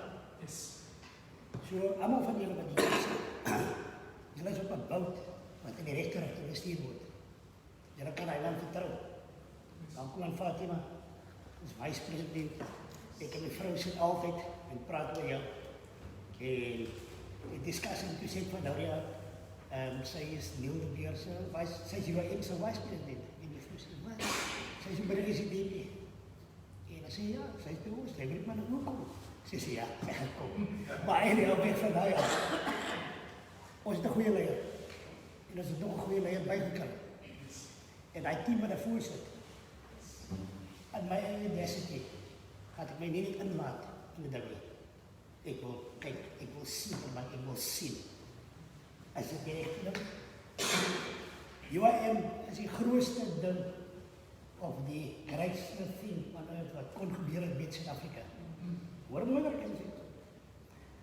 Zo, allemaal van jullie wat die zeggen. Jullie is op een boot, wat in de rechterrichting gestuurd wordt. Jullie kan hij dan vertrouwen. Dan komt Fatima, als vice-president. Ik en mijn vrouw zit altijd en praat met jou. En de discussie tussen van nou ja, zij is Neil de Beer, zij is UIM zijn vice-president. En die vrouw zegt, wat? Zij is een president. En dan zei ja, zij is bij ons, zij wil maar nog komen. Ze zei ja, zij gaat komen. Maar eigenlijk weg van nou ja, ons is een goede leider. En er is nog een goede leider bijgekomen. En hij team wat daarvoor zit. Aan mijn eigen diversity gaat ik mij niet inlaten in de dagbij. Ik wil kijken, ik wil zien, maar ik wil zien. Als ik echt wil. UIM is die grootste ding of die grootste thing wat kon gebeur het met Suid-Afrika. Hoor mooi wat ek sê.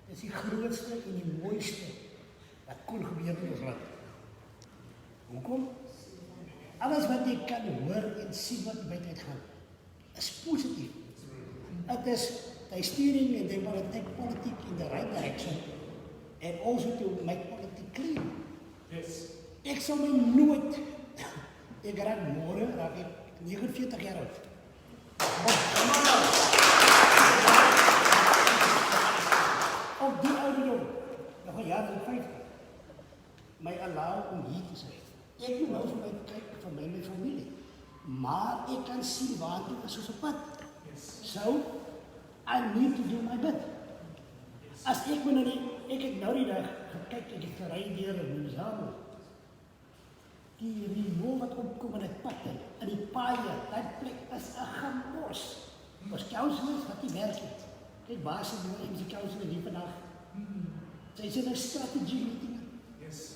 Dis die grootste en die mooiste wat kon gebeur in ons land. Hoekom? Alles wat jy kan hoor en sien wat buite uitgaan, is positief. It is they steering and they want to take politics in the right direction and also to make politics clean. Yes. Ek sal my nooit, ek raak môre, raak ek 49 jaar oud. Op die ouderdom, nog 'n jaar en 50, my allow om hier te sê. Ek moet nou vir my kyk, vir my familie. Maar ek kan sien waartoe is ons op pad. So, I need to do my bit. As ek nou nie, ek het nou die dag gekyk, ek het gery deur in Mozambique. Die riool wat opkom in het pad, in die paaie, die plek is 'n gemors. Ons councillors wat die werk het. Kijk, waar sit die MC councillor hier vandag? Sy sê 'n strategy meeting. Yes.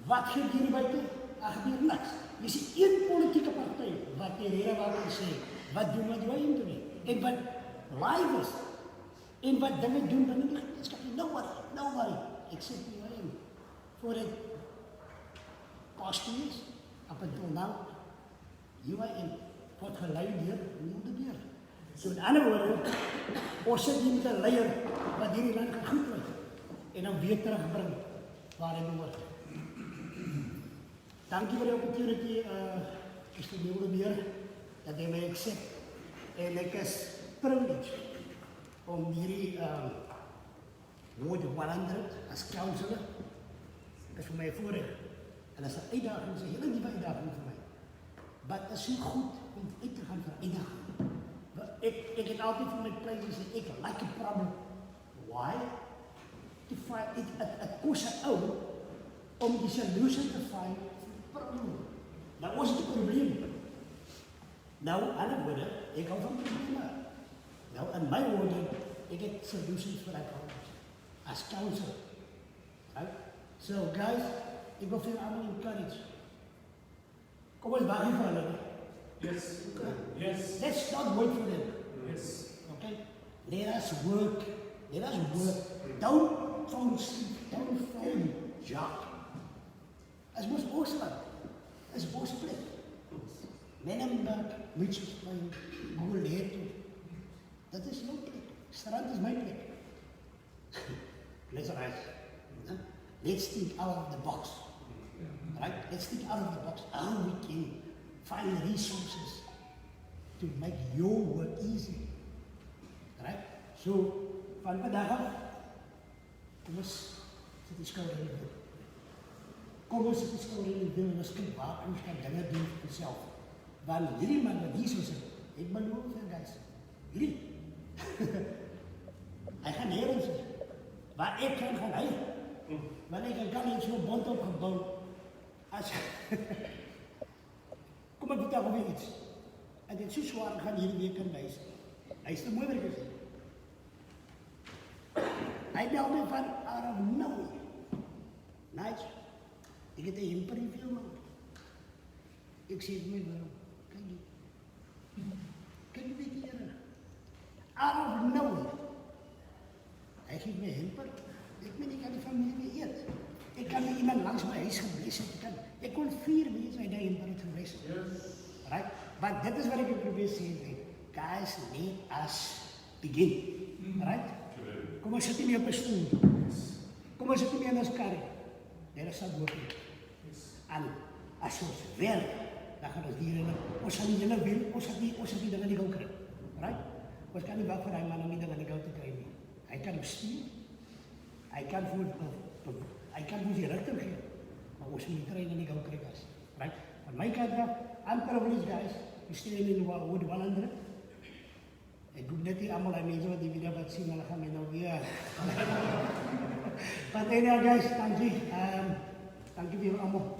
Wat gebeur buite? Daar gebeur niks. Jy sien een politieke party wat die rede waarvan sê, wat doen wat UIM doen nie. En wat live is. En wat dinge doen binne die gemeenskap. Nobody. Except UIM. For the past years, up until now, UIM word gelei deur Neil de Beer. So in ander woorde, ons sit hier met 'n leier wat hierdie land gaan goed maak en dan weer terugbring waar hy behoort. Dankie vir die opportunity, Mr. Neil de Beer, dat hy my accept. En ek is privileged om hierdie Ward 100 as councillor. Dit is vir my 'n voorreg. En dat is 'n uitdaging, is 'n hele nuwe uitdaging vir my. Maar het is so goed om uit te gaan vir 'n uitdaging. Ek het altyd vir my plek gesê, ek like 'n problem. Why? To find it kos 'n ou om die solution te find vir die probleem. Nou ons het 'n probleem. Nou, ander woorde, ek hou van probleme. Nou, in my woorde, ek het solutions vir die probleem. As council. Right? So guys, ek wil vir almal encourage. Kom ons wag hier vir hulle. Yes. Yes. Let's not wait for them. Yes. Okay? Let us work. Don't phone sleep. Don't phone job. As mos ons land. As ons plek. Menenberg, Mitchellsplein, Goleto. Dat is jou plek. Strand is my plek. Let's rise. Let's think out of the box. Right? Let's think out of the box. How we can find resources to make your work easy. Right? So, van vandag af, kom ons sit die skouder in die wil. Kom ons sit die skouder in die wil en ons kyk waar ons kan dinge doen vir onsself. Want hierdie man wat hier so sit, ek beloof vir guys, hierdie, hy gaan nergens sit. Waar ek kan gaan hy. Want ek kan nie so bond opgebou as kom ek vertel vir iets. En dit is so swaar gaan hierdie week in wys. Hy is te mooi vir gesê. Hy bel my van out of nowhere. Nice. Ek het 'n impreview man. Ek sê my waarom? Kan jy weet hier? Out of nowhere. Hy gee my helper. Ek meen, ek kan die familie mee eet. Ek kan nie iemand langs my huis gebless het. Ek kon 4 mense uit die helper het gebless. Right? But dit is wat ek probeer sê. Guys, let us begin. Right? Kom ons sit nie op 'n stoel. Kom ons sit nie in 'n kar. Daar is 'n woord. En as ons werk, dan gaan ons hier in. Ons sal nie julle wil, ons het nie dinge nie gou kry. Right? Ons kan nie wag vir hy man om nie dinge nie gou te kry nie. Hy kan bestuur. Hy kan vir die rigting gee. Maar ons moet kry nie gou kry guys. Right? Van my kant af, I'm privileged guys. We stay in Ward 100. Ek hoop net nie allemaal die mense wat die video wat sien, hulle gaan my nou weer. But anyway guys, dankie. Dankie vir allemaal.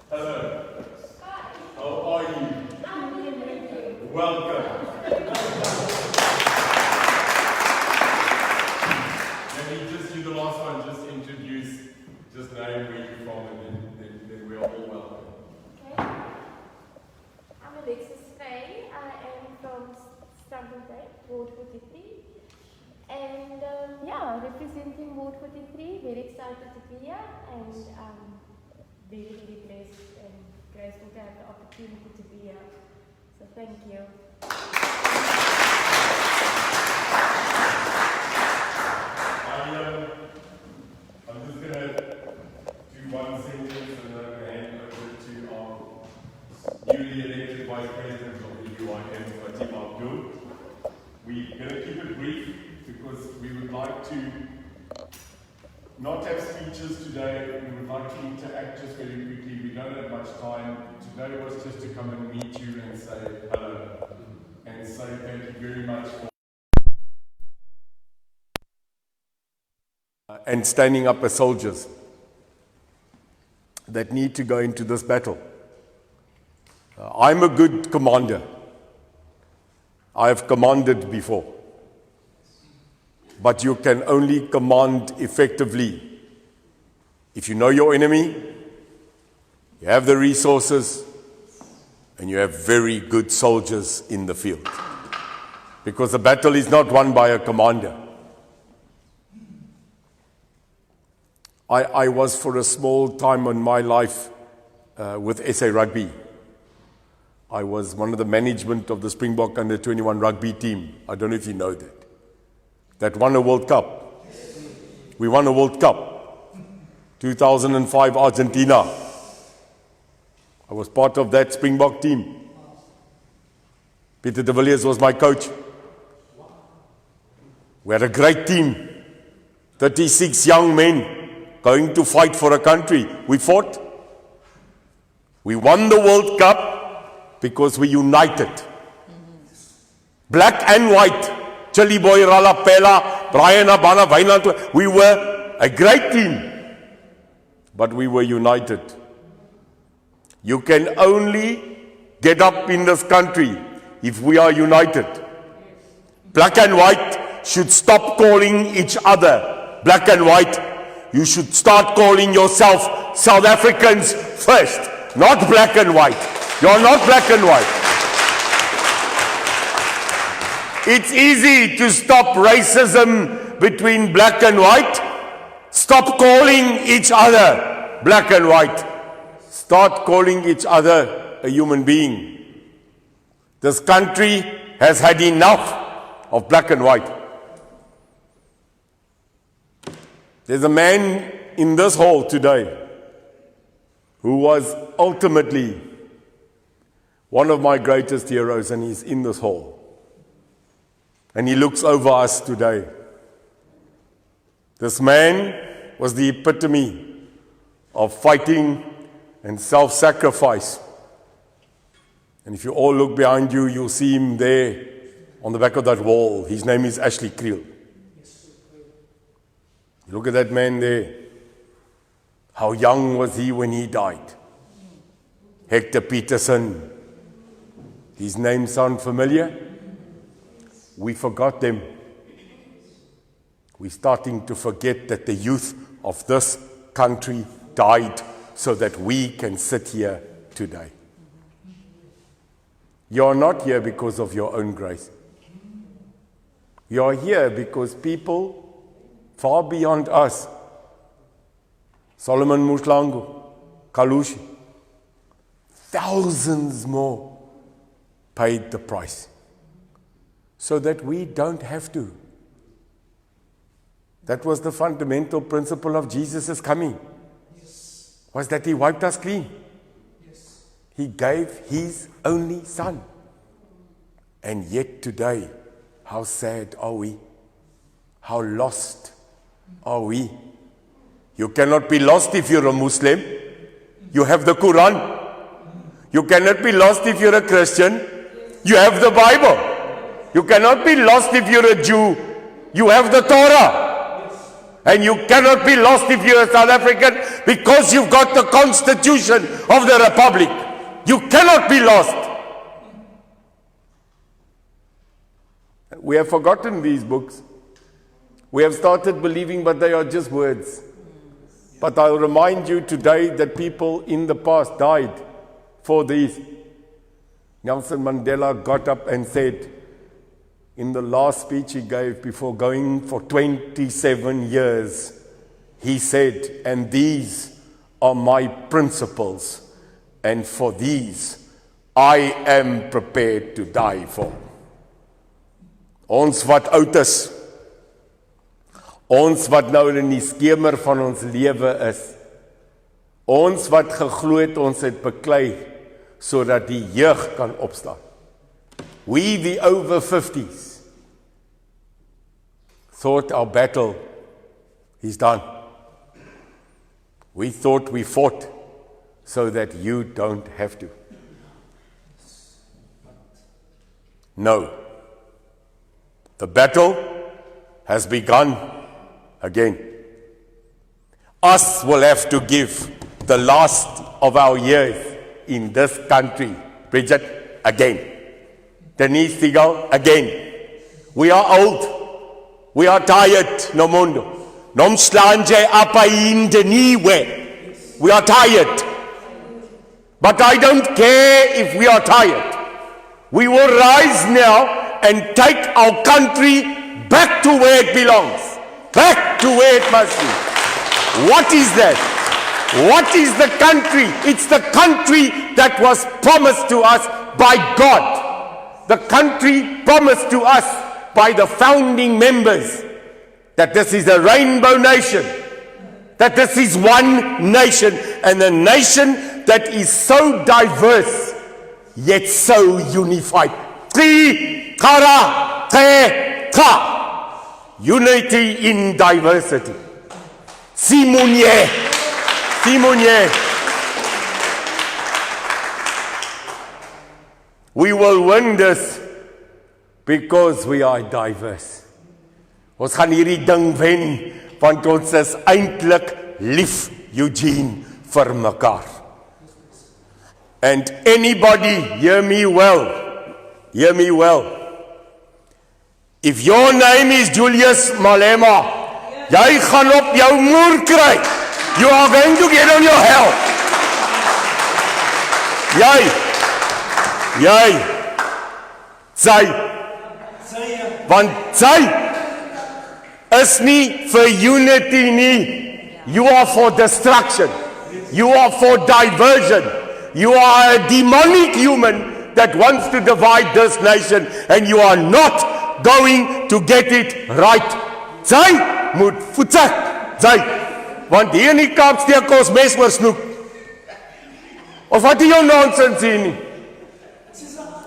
Hello. How are you? Welcome. Let me just do the last one, just introduce just now. excited to be here and very, very blessed and grateful to have the opportunity to be here. So thank you. I'm just going to do one sentence and then I'm going to hand over to our newly elected Vice President of the UIM, Fatima Abdul. We're going to keep it brief because we would like to not have speeches today. We would like to interact just very quickly. We don't have much time. Today was just to come and meet you and say hello and say thank you very much for and standing up as soldiers that need to go into this battle. I'm a good commander. I have commanded before. But you can only command effectively if you know your enemy, you have the resources, and you have very good soldiers in the field. Because the battle is not won by a commander. I was for a small time in my life with SA Rugby. I was one of the management of the Springbok under-21 rugby team. I don't know if you know that. That won a World Cup. We won a World Cup. 2005 Argentina. I was part of that Springbok team. Peter de Villiers was my coach. We had a great team. 36 young men going to fight for a country. We fought. We won the World Cup because we united. Black and white. Chili Boy, Rala Pela, Brian Abana, Vainant. We were a great team. But we were united. You can only get up in this country if we are united. Black and white should stop calling each other black and white. You should start calling yourself South Africans first, not black and white. You're not black and white. It's easy to stop racism between black and white. Stop calling each other black and white. Start calling each other a human being. This country has had enough of black and white. There's a man in this hall today who was ultimately one of my greatest heroes, and he's in this hall. And he looks over us today. This man was the epitome of fighting and self-sacrifice. And if you all look behind you, you'll see him there on the back of that wall. His name is Ashley Creel. Look at that man there. How young was he when he died? Hector Peterson. His name sound familiar? We forgot them. We're starting to forget that the youth of this country died so that we can sit here today. You're not here because of your own grace. You're here because people far beyond us, Solomon Muslangu, Kalushi, thousands more paid the price so that we don't have to. That was the fundamental principle of Jesus' coming, was that he wiped us clean. He gave his only son. And yet today, how sad are we? How lost are we? You cannot be lost if you're a Muslim. You have the Quran. You cannot be lost if you're a Christian. You have the Bible. You cannot be lost if you're a Jew. You have the Torah. And you cannot be lost if you're a South African because you've got the Constitution of the Republic. You cannot be lost. We have forgotten these books. We have started believing, but they are just words. But I'll remind you today that people in the past died for these. Nelson Mandela got up and said, in the last speech he gave before going for 27 years, he said, and these are my principles, and for these I am prepared to die for. Ons wat oud is, ons wat nou in die skemer van ons lewe is, ons wat geglo het ons het beklei, sodat die jeug kan opstaan. We, the over 50s, thought our battle is done. We thought we fought so that you don't have to. No. The battle has begun again. Us will have to give the last of our years in this country. Bridget, again. Denise Seagull, again. We are old. We are tired, Nomundo. Nomslanje apainde niwe. We are tired. But I don't care if we are tired. We will rise now and take our country back to where it belongs. Back to where it must be. What is that? What is the country? It's the country that was promised to us by God. The country promised to us by the founding members that this is a rainbow nation, that this is one nation, and a nation that is so diverse yet so unified. Tri kara te ka. Unity in diversity. Simunye. Simunye. We will win this because we are diverse. Ons gaan hierdie ding wen, want ons is eintlik lief, Eugene, vir mekaar. And anybody, hear me well, hear me well. If your name is Julius Malema, jy gaan op jou moer kry. You are going to get on your hell. Jy, sy, want sy is nie vir unity nie. You are for destruction. You are for diversion. You are a demonic human that wants to divide this nation, and you are not going to get it right. Sy moet voetsek, sy, want hier in die Kaap steek ons mes oor snoek. Of wat die jou nonsens hier nie.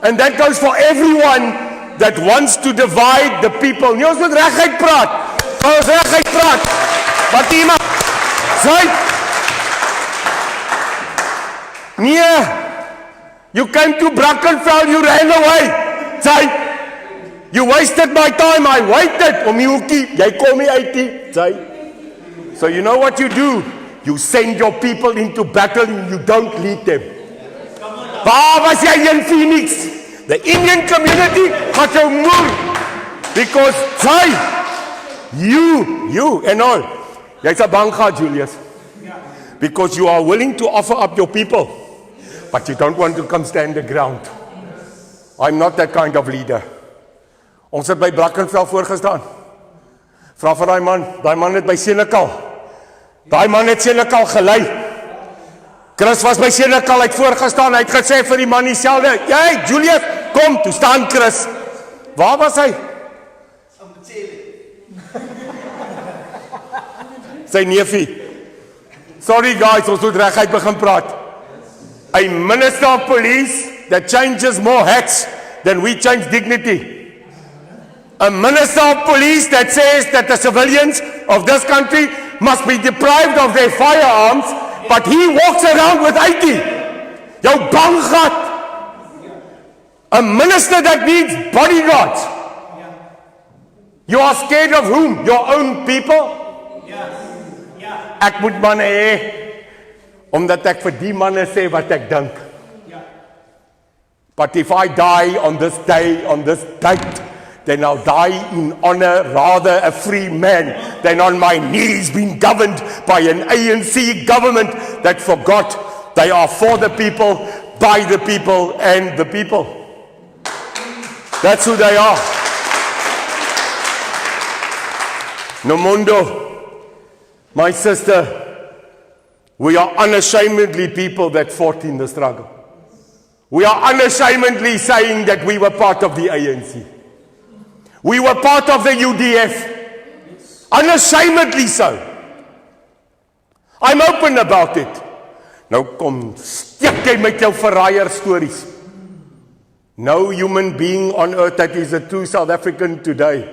And that goes for everyone that wants to divide the people. Nie ons moet regheid praat. Ons regheid praat. Wat iemand sê? Nee. You came to Brackenfell, you ran away. Sê. You wasted my time. I waited om die hoekie. Jy kom nie uit nie. Sê. So you know what you do? You send your people into battle and you don't lead them. Waar was jy in Phoenix? The Indian community got jou moer. Because sy, you and all. Jy's 'n bang gehad, Julius. Because you are willing to offer up your people. But you don't want to come stand the ground. I'm not that kind of leader. Ons het by Brackenfell voorgestaan. Vra vir daai man het by Senekal. Daai man het Senekal gelei. Chris was by Senekal, hy het voorgestaan, hy het gesê vir die man dieselfde. Jy, Julius, kom, toe staan Chris. Waar was hy? Sy neefie. Sorry guys, ons moet regheid begin praat. A minister of police that changes more hats than we change dignity. A minister of police that says that the civilians of this country must be deprived of their firearms, but he walks around with 80. Jou bang gat. A minister that needs bodyguards. You are scared of whom? Your own people? Ek moet manne hê, omdat ek vir die manne sê wat ek dink. But if I die on this day, on this date, then I'll die in honor, rather a free man, than on my knees being governed by an ANC government that forgot they are for the people, by the people, and the people. That's who they are. Nomundo, My sister, we are unashamedly people that fought in the struggle. We are unashamedly saying that we were part of the ANC. We were part of the UDF. Unashamedly so. I'm open about it. Nou kom, steek jy met jou verraaier stories. No human being on earth that is a true South African today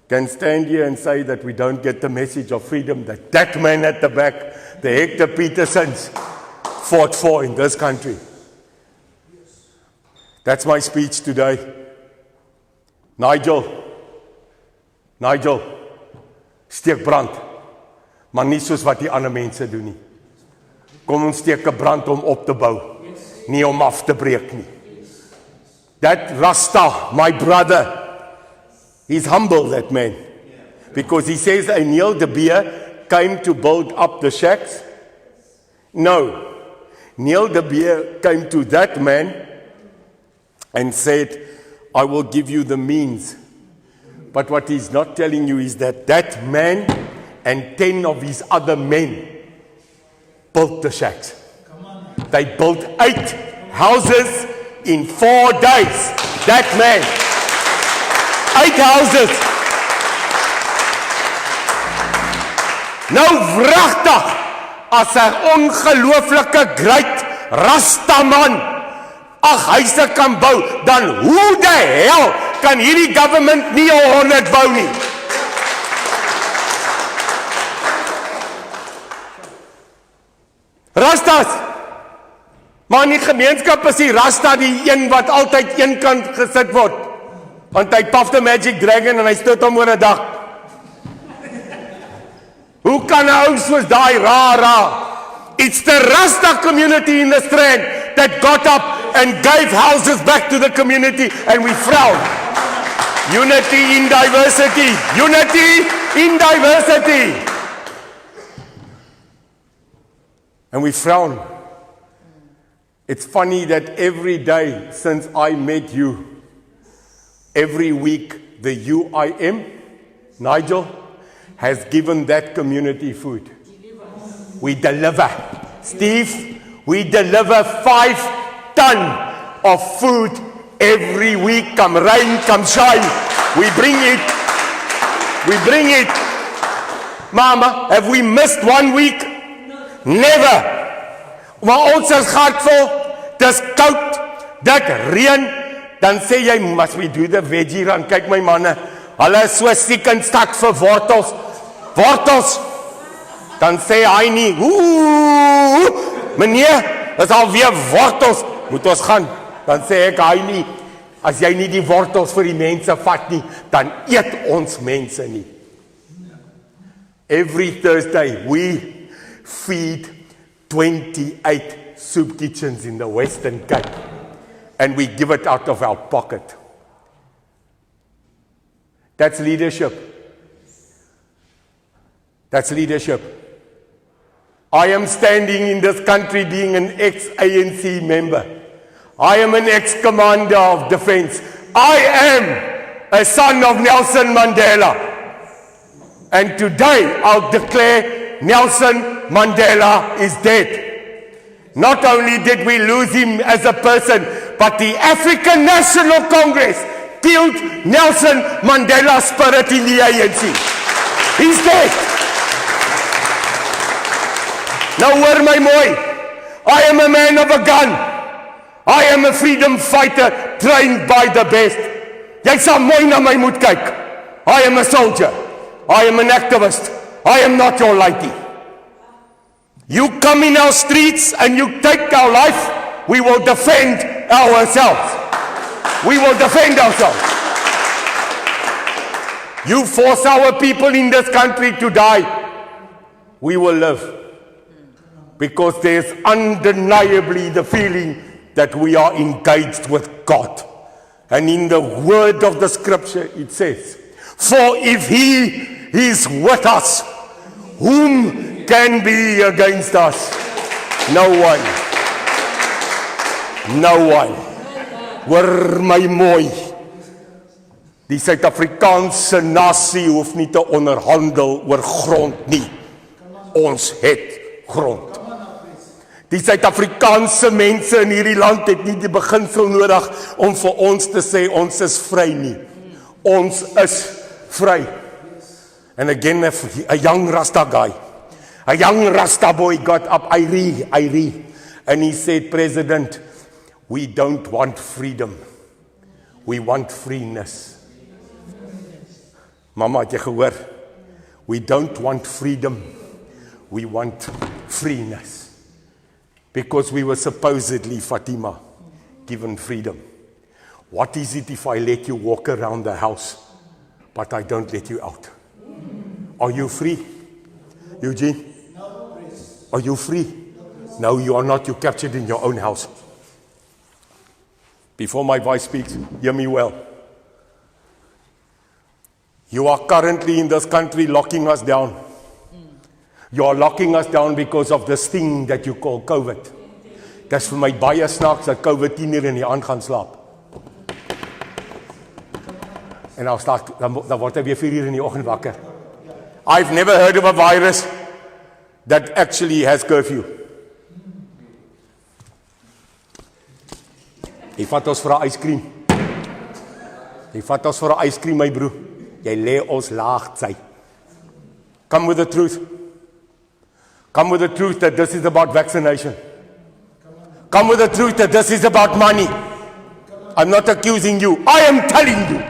can stand here and say that we don't get the message of freedom that that man at the back, the Hector Petersons, fought for in this country. That's my speech today. Nigel, steek brand, maar nie soos wat die ander mense doen nie. Kom ons steek 'n brand om op te bou, nie om af te breek nie. That Rasta, my brother, he's humble, that man. Because he says Neil de Beer came to build up the shacks. No. Neil de Beer came to that man and said, I will give you the means. But what he's not telling you is that that man and 10 of his other men built the shacks. They built 8 houses in 4 days. That man. 8 houses. Nou wragtig, as 'n ongelooflike great Rastaman 8 huise kan bou, dan hoe the hell kan hierdie government nie 100 bou nie? Rastas! Maar in die gemeenskap is die Rasta die een wat altyd een kant gesit word. Want hy paf the magic dragon en hy stoot hom oor 'n dak. Hoe kan 'n ou soos daai rara? It's the Rasta community in the Strand that got up and gave houses back to the community, and we frown. Unity in diversity. Unity in diversity. And we frown. It's funny that every day since I met you, every week the UIM, Nigel, has given that community food. We deliver. Steve, we deliver 5 tons of food every week. Come rain, come shine. We bring it. We bring it. Mama, have we missed 1 week? Never. Maar ons is hartvol, dis koud, dit reën, dan sê jy, must we do the veggie run? Kyk my manne, hulle is so siek en stak vir wortels, dan sê hy nie, meneer, is alweer wortels, moet ons gaan, dan sê ek, hy nie, as jy nie die wortels vir die mense vat nie, dan eet ons mense nie. Every Thursday, we feed 28 soup kitchens in the Western Cape, and we give it out of our pocket. That's leadership. That's leadership. I am standing in this country being an ex-ANC member. I am an ex-commander of defense. I am a son of Nelson Mandela. And today I'll declare Nelson Mandela is dead. Not only did we lose him as a person, but the African National Congress killed Nelson Mandela's spirit in the ANC. He's dead. Now hoor my mooi. I am a man of a gun. I am a freedom fighter trained by the best. Jy sal mooi na my moet kyk. I am a soldier. I am an activist. I am not your lady. You come in our streets and you take our life, we will defend ourselves. We will defend ourselves. You force our people in this country to die, we will live. Because there's undeniably the feeling that we are engaged with God. And in the word of the scripture it says, for if he is with us, whom can be against us? No one. No one. Hoor my mooi. Die Suid-Afrikaanse nasie hoef nie te onderhandel oor grond nie. ons het grond. Die Suid-Afrikaanse mense in hierdie land het nie die beginsel nodig om vir ons te sê ons is vry nie. Ons is vry. And again, a young Rasta guy, a young Rasta boy got up, Irie, and he said, President, we don't want freedom. We want freeness. Mama, het jy gehoor? We don't want freedom. We want freeness. Because we were supposedly, Fatima, given freedom. What is it if I let you walk around the house, but I don't let you out? Are you free? Eugene? Are you free? No, you are not. You're captured in your own house. Before my voice speaks, hear me well. You are currently in this country locking us down. You are locking us down because of this thing that you call COVID. Dis vir my baie snaaks dat COVID 10 uur in die aand gaan slaap. En dan word hy weer 4 uur in die oggend wakker. I've never heard of a virus that actually has curfew. Jy vat ons vir 'n yskriem. Jy vat ons vir 'n yskriem, my broer. Jy lê ons laag sy. Come with the truth. Come with the truth that this is about vaccination. Come with the truth that this is about money. I'm not accusing you. I am telling you.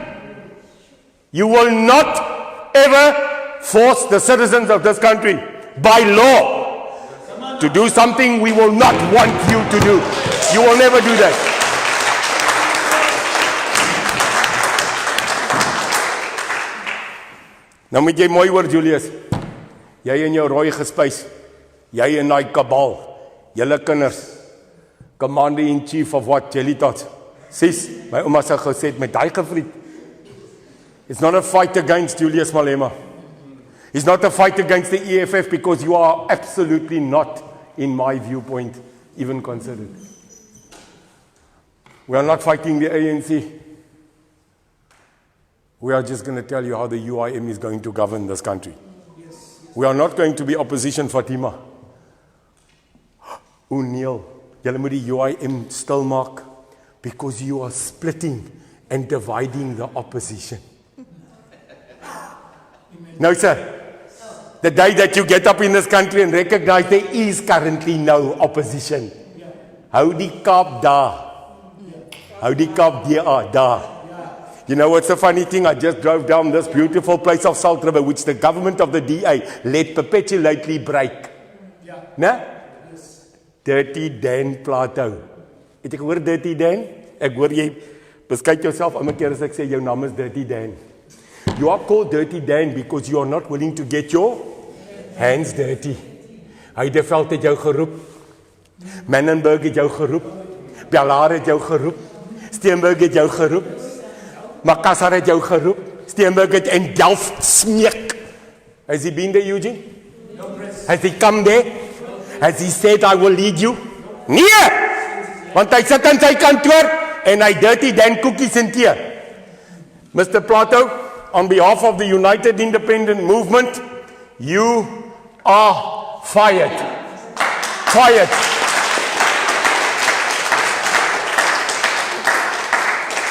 You will not ever force the citizens of this country by law to do something we will not want you to do. You will never do that. Nou moet jy mooi hoor, Julius. Jy en jou rooi gespuis. Jy en daai kabal. Julle kinders. Commander-in-chief of what? Jelly tots. Sis, my ouma sê gesê met daai gevriet. It's not a fight against Julius Malema. It's not a fight against the EFF because you are absolutely not, in my viewpoint, even considered. We are not fighting the ANC. We are just going to tell you how the UIM is going to govern this country. We are not going to be opposition, Fatima. O'Neill, julle moet die UIM stil maak because you are splitting and dividing the opposition. No, sir. The day that you get up in this country and recognize there is currently no opposition. Hou die Kaap daar. Hou die Kaap daar. You know what's the funny thing? I just drove down this beautiful place of Salt River, which the government of the DA let perpetually break. Ne? Dirty Dan Plato. Het ek gehoor Dirty Dan? Ek hoor jy beskyk jouself om 'n keer as ek sê jou naam is Dirty Dan. You are called Dirty Dan because you are not willing to get your hands dirty. Heideveld het jou geroep. Menenberg het jou geroep. Bellare het jou geroep. Steenberg het jou geroep. Makassar het jou geroep. Steenberg het in Delft smeek. Has he been there, Eugene? No, Has he come there? Has he said, I will lead you? Nee! Want hy sit in sy kantoor en hy dirty Dan cookies en tee. Mr. Plato, on behalf of the United Independent Movement, you are fired. Fired.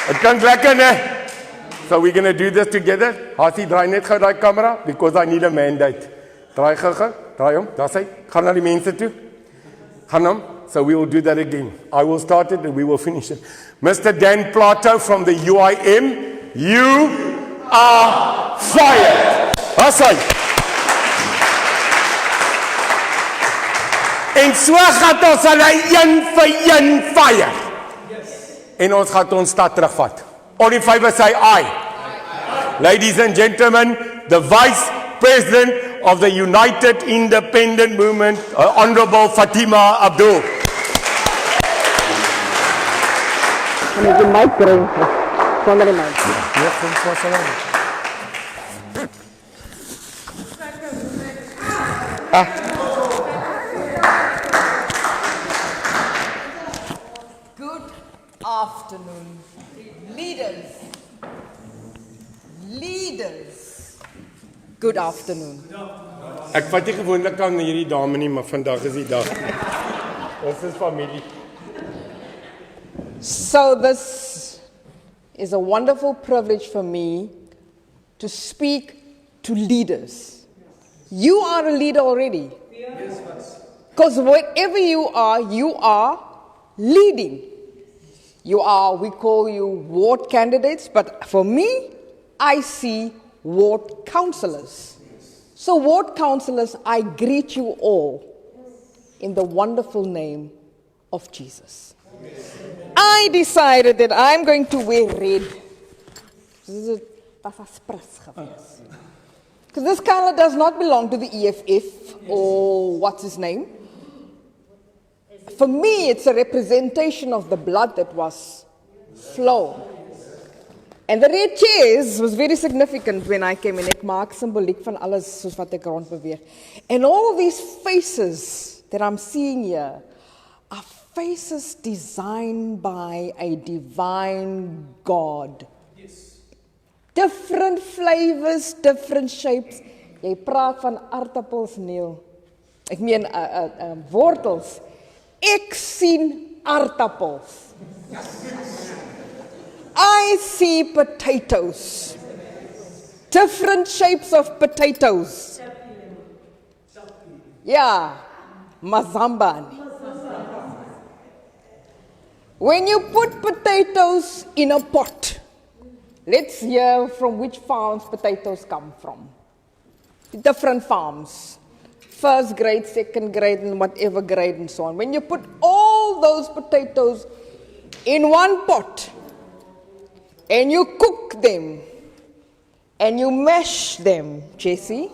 Het klink lekker, ne? So we're going to do this together. Hasie, draai net gou daai camera, because I need a mandate. Draai gou, draai hom, daar sy. Gaan na die mense toe. Gaan hom. So we will do that again. I will start it and we will finish it. Mr. Dan Plato from the UIM, you are fired. Hasie. En so gaan ons hulle een vir een fire. En ons gaan ons stad terugvat. All in favor say aye. Ladies and gentlemen, the Vice President of the United Independent Movement, Honorable Fatima Abdul. Can you give mic kering? Somebody mic. Good afternoon, leaders. Leaders. Good afternoon. Ek vat nie gewoonlik aan hierdie dame nie, maar vandag is die dag. Ons is familie. So this is a wonderful privilege for me to speak to leaders. You are a leader already. Because wherever you are leading. We call you ward candidates, but for me, I see ward councillors. So ward councillors, I greet you all in the wonderful name of Jesus. I decided that I'm going to wear red. Because this color does not belong to the EFF or what's his name. For me, it's a representation of the blood that was flown. And the red chairs was very significant when I came in. Ek maak symboliek van alles soos wat ek rond beweeg. And all these faces that I'm seeing here are faces designed by a divine God. Yes. Different flavors, different shapes. Jy praat van aardappels, Neil. Ek meen wortels. Ek sien aardappels. I see potatoes. Different shapes of potatoes. Yeah, mazambani. When you put potatoes in a pot, let's hear from which farms potatoes come from. Different farms. First grade, second grade, and whatever grade and so on. When you put all those potatoes in one pot, and you cook them, and you mash them, Jesse,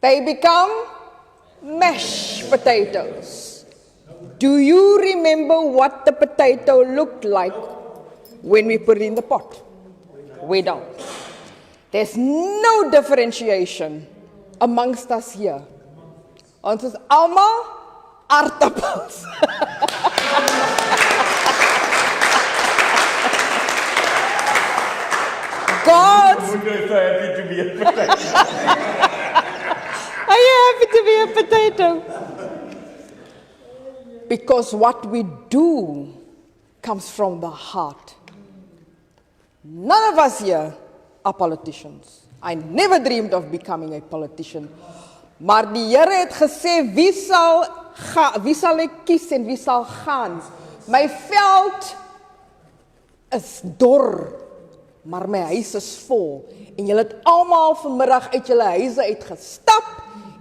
they become mashed potatoes. Do you remember what the potato looked like when we put it in the pot? We don't. There's no differentiation amongst us here. Ons is almal aardappels. God's... happy to be a potato. Are you happy to be a potato? Because what we do comes from the heart. None of us here are politicians. I never dreamed of becoming a politician. Maar die Here het gesê, wie sal ek kies en wie sal gaan? My veld is dor, maar my huis is vol. En julle het almal vanmiddag uit julle huise uitgestap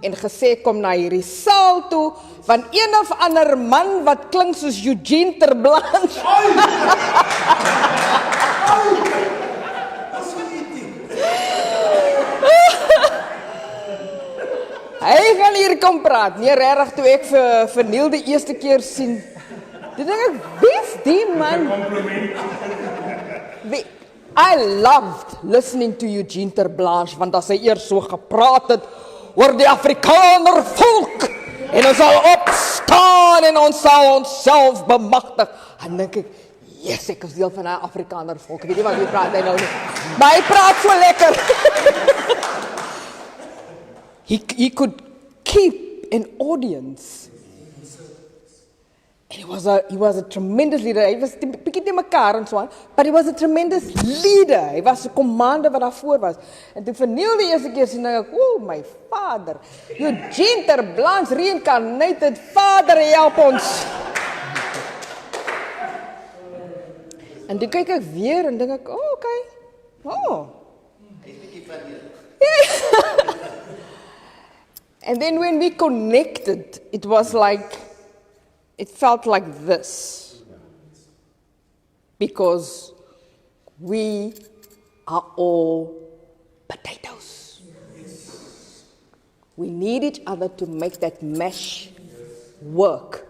en gesê, kom na hierdie saal toe, van een of ander man wat klink soos Eugene Terblanche. Hy gaan hier kom praat. Nee, regtig, toe ek vir Neil die eerste keer sien, toe dink ek, wie is die man? I loved listening to Eugene Terblanche, want as hy eers so gepraat het oor die Afrikaner volk, en ons sal opstaan en ons sal onsself bemagtig. En dink ek, yes, ek is deel van die Afrikaner volk. Ek weet nie wat hy praat hy nou nie. Maar hy praat so lekker. He could keep an audience. And he was a tremendous leader. Hy was bietjie te mekaar en so aan, but he was a tremendous leader. Hy was 'n commander wat daarvoor was. En toe verniel die eerste keer sien ek, oh my Vader, Eugene Terblanche reincarnated, Vader help ons. En toe kyk ek weer en dink ek, oh, okay. Oh. And then when we connected, it felt like this. Because we are all potatoes. We need each other to make that mesh work.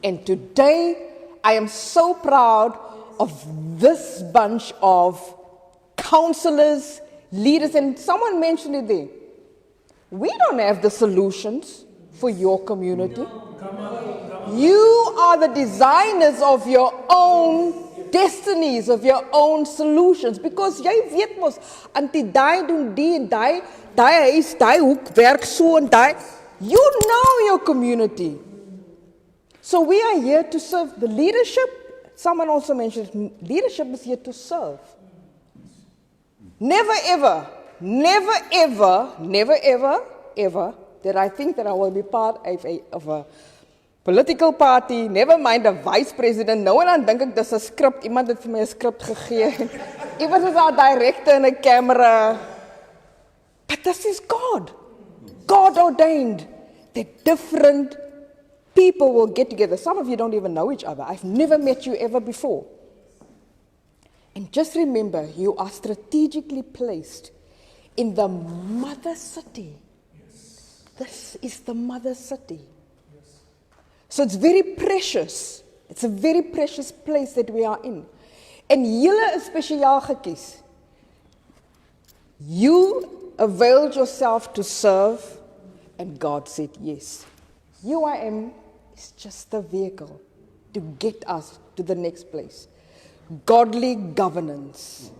And today, I am so proud of this bunch of counselors, leaders, and someone mentioned it there. We don't have the solutions for your community. You are the designers of your own destinies, of your own solutions. Because jy weet mos, anti daai doen die en daai daai huis, daai hoek werk so en daai. You know your community. So we are here to serve the leadership. Someone also mentioned leadership is here to serve. Never ever, never ever, never ever, ever did I think that I will be part of a political party, never mind a vice president. Nou en dan dink ek dis 'n skrip, iemand het vir my 'n skrip gegee. Iemand is daar director en 'n camera. But this is God. God ordained that different people will get together. Some of you don't even know each other. I've never met you ever before. And just remember, you are strategically placed in the mother city. Yes. This is the mother city. Yes. So it's very precious. It's a very precious place that we are in. En julle is spesiaal gekies. You availed yourself to serve, and God said yes. UIM is just the vehicle to get us to the next place. Godly governance.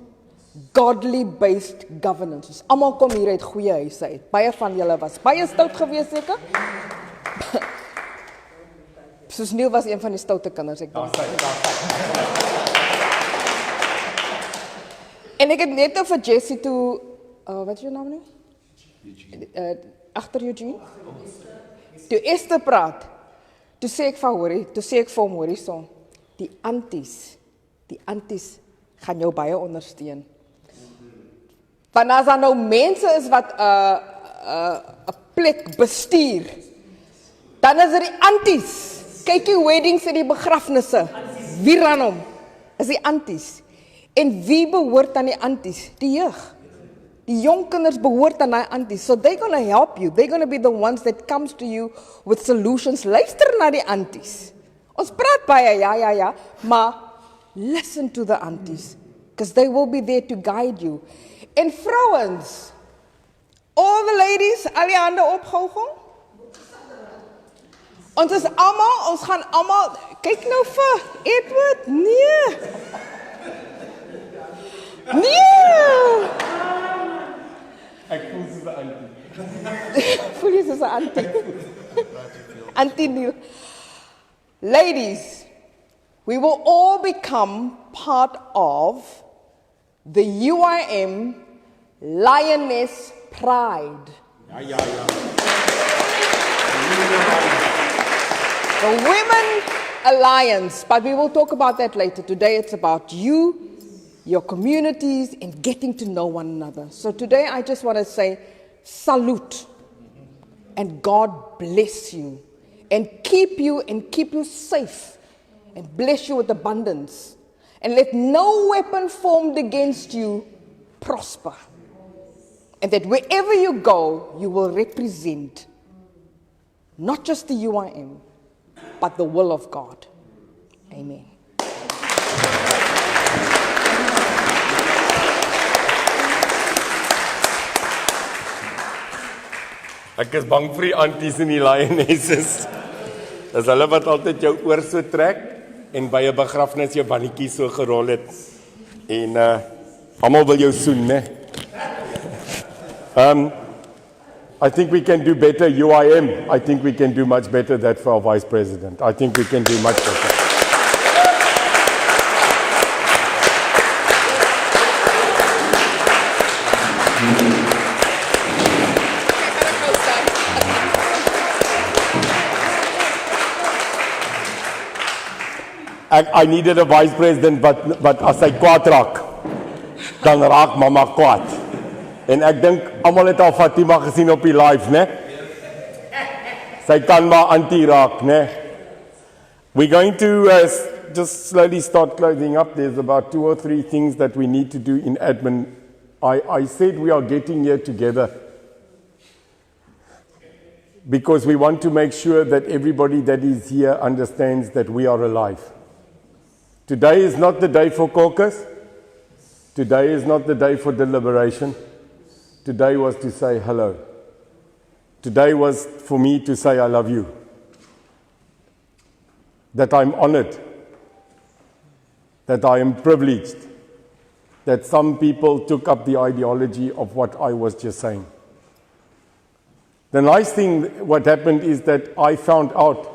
Godly based governance. Ons almal kom hier uit goeie huise uit. Baie van julle was baie stout geweest seker. Soos Neil was een van die stoute kinders, ek dink. En ek het net nou vir Jessie toe, wat is jou naam nou? Agter Eugene? Toe Esther praat, toe sê ek vir hom, hoorie so, die anties gaan jou baie ondersteun. Want as daar nou mense is wat 'n plek bestuur, dan is dit die anties. Kyk die weddings en die begrafnisse. Wie ran hom? Is die anties. En wie behoort aan die anties? Die jeug. Die jong kinders behoort aan die anties. So they're going to help you. They're going to be the ones that comes to you with solutions. Luister na die anties. Ons praat baie, ja. Maar listen to the aunties. Because they will be there to guide you. En vrouens, all the ladies, al die hande opgehou. Ons is almal, ons gaan almal, kyk nou vir Edward, nee. Ek voel soos 'n auntie. Voel jy soos 'n auntie? Auntie Neil. Ladies, we will all become part of the UIM Lioness Pride. Ja. The Women Alliance, but we will talk about that later. Today it's about you, your communities, and getting to know one another. So today I just want to say salute, and God bless you, and keep you safe, and bless you with abundance, and let no weapon formed against you prosper, and that wherever you go, you will represent not just the UIM, but the will of God. Amen. Ek is bang vir die aunties en die lionesses. Dis hulle wat altyd jou oor so trek en by 'n begrafnis jou bannetjie so gerol het. En almal wil jou soen, né? I think we can do better, UIM. I think we can do much better that for our Vice President. I think we can do much better. I needed a Vice President, but as hy kwaad raak, dan raak mama kwaad. En ek dink almal het al Fatima gesien op die live, né? Sy kan maar anti raak, né? We're going to just slowly start closing up. There's about 2 or 3 things that we need to do in admin. I said we are getting here together because we want to make sure that everybody that is here understands that we are alive. Today is not the day for caucus. Today is not the day for deliberation. Today was to say hello. Today was for me to say I love you. That I'm honored. That I am privileged. That some people took up the ideology of what I was just saying. The nice thing, what happened is that I found out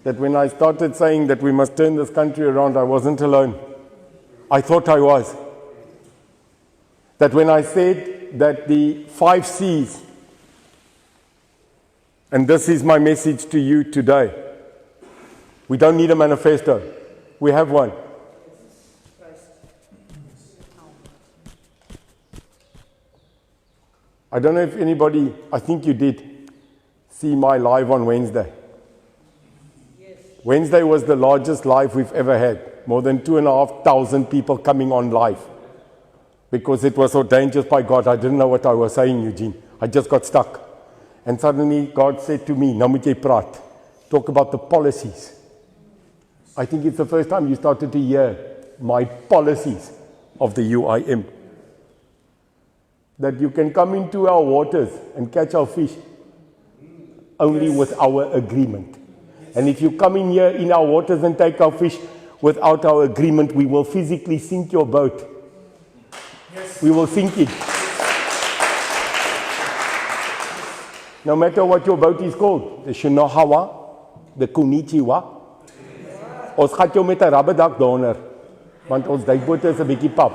that when I started saying that we must turn this country around, I wasn't alone. I thought I was. That when I said that the 5 C's, and this is my message to you today, we don't need a manifesto. We have one. I don't know if anybody, I think you did, see my live on Wednesday. Yes. Wednesday was the largest live we've ever had. More than 2,500 people coming on live. Because it was ordained just by God. I didn't know what I was saying, Eugene. I just got stuck. And suddenly God said to me, "Nou moet jy praat. Talk about the policies." I think it's the first time you started to hear my policies of the UIM. That you can come into our waters and catch our fish only with our agreement. And if you come in here in our waters and take our fish without our agreement, we will physically sink your boat. We will sink it. No matter what your boat is called, the Shinohawa, the Kunichiwa, ons gaat jou met 'n rubberdak daaronder, want ons duikbote is 'n bietjie pap.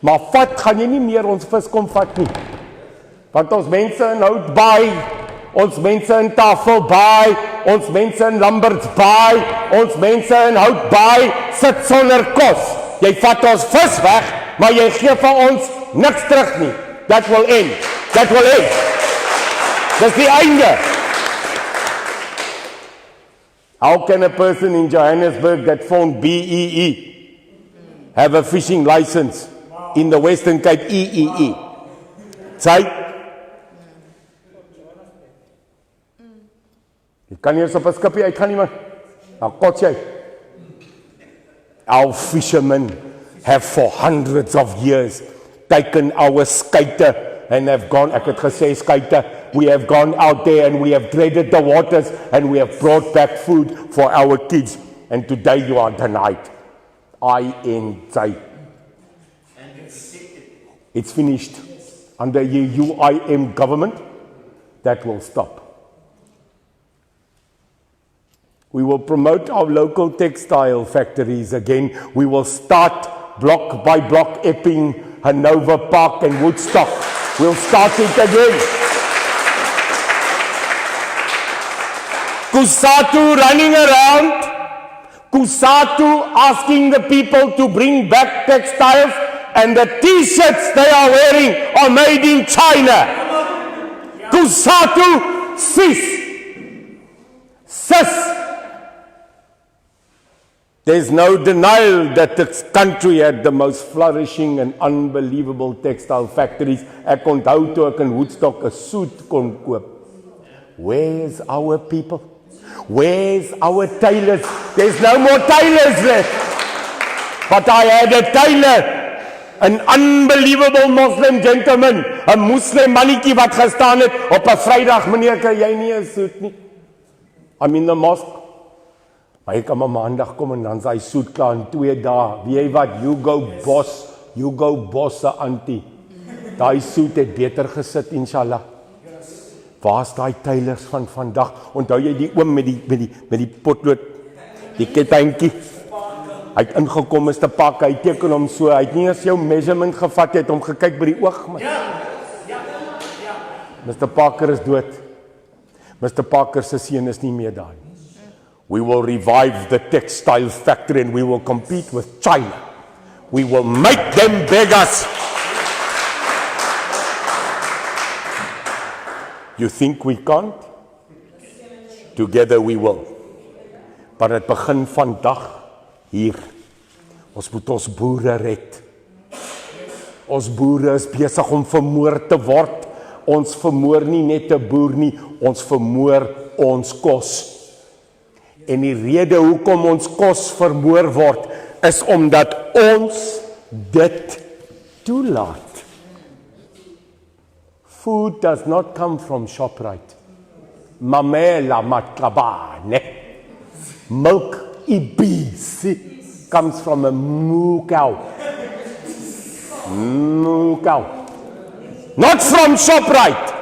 Maar gaan jy nie meer ons vis kom vat nie. Want ons mense in Hout Baai, ons mense in Tafel Baai, ons mense in Lamberts Baai, ons mense in Hout Baai sit sonder kos. Jy vat ons vis weg, maar jy gee vir ons niks terug nie. That will end. That will end. Dis die einde. How can a person in Johannesburg that phoned BEE have a fishing license in the Western Cape EEE? Sy? Jy kan nie eens op 'n skipie uitgaan nie, man. Dan kots jy. Our fishermen have for hundreds of years taken our skyte and have gone, ek het gesê skyte, we have gone out there and we have dreaded the waters and we have brought back food for our kids. And today you are denied. INZ. It's finished. Under the UIM government, that will stop. We will promote our local textile factories again. We will start block by block Epping, Hanover Park and Woodstock. We'll start it again. Kusatu running around. Kusatu asking the people to bring back textiles, and the t-shirts they are wearing are made in China. Kusatu, sis. There's no denial that this country had the most flourishing and unbelievable textile factories. Ek onthou toe ek in Woodstock 'n suit kon koop. Where's our people? Where's our tailors? There's no more tailors left. But I had a tailor, an unbelievable Muslim gentleman, 'n Muslim mannetjie wat gestaan het op 'n Vrydag, meneer, kan jy nie 'n suit nie? I'm in the mosque. Hy kan 'n maandag kom en dan sy soet klaar in 2 dae. Weet jy wat? You go boss se auntie. Daai soet het beter gesit, inshallah. Waar's daai tailors van vandag? Onthou jy die oom met die potlood, die kettingkie? Hy het ingekom is te pak, hy teken hom so. Hy het nie eens jou measurement gevat, hy het hom gekyk by die oog, man. Mr. Parker is dood. Mr. Parker se seun is nie meer daar nie. We will revive the textile factory and we will compete with China. We will make them beg us. You think we can't? Together we will. Maar dit begin vandag hier. Ons moet ons boere red. Ons boere is besig om vermoor te word. Ons vermoor nie net 'n boer nie, ons vermoor ons kos. En die rede hoekom ons kos vermoor word, is omdat ons dit toelaat. Food does not come from Shoprite. Mamela matlabane. Milk ibisi comes from a moo cow. Moo cow. Not from Shoprite.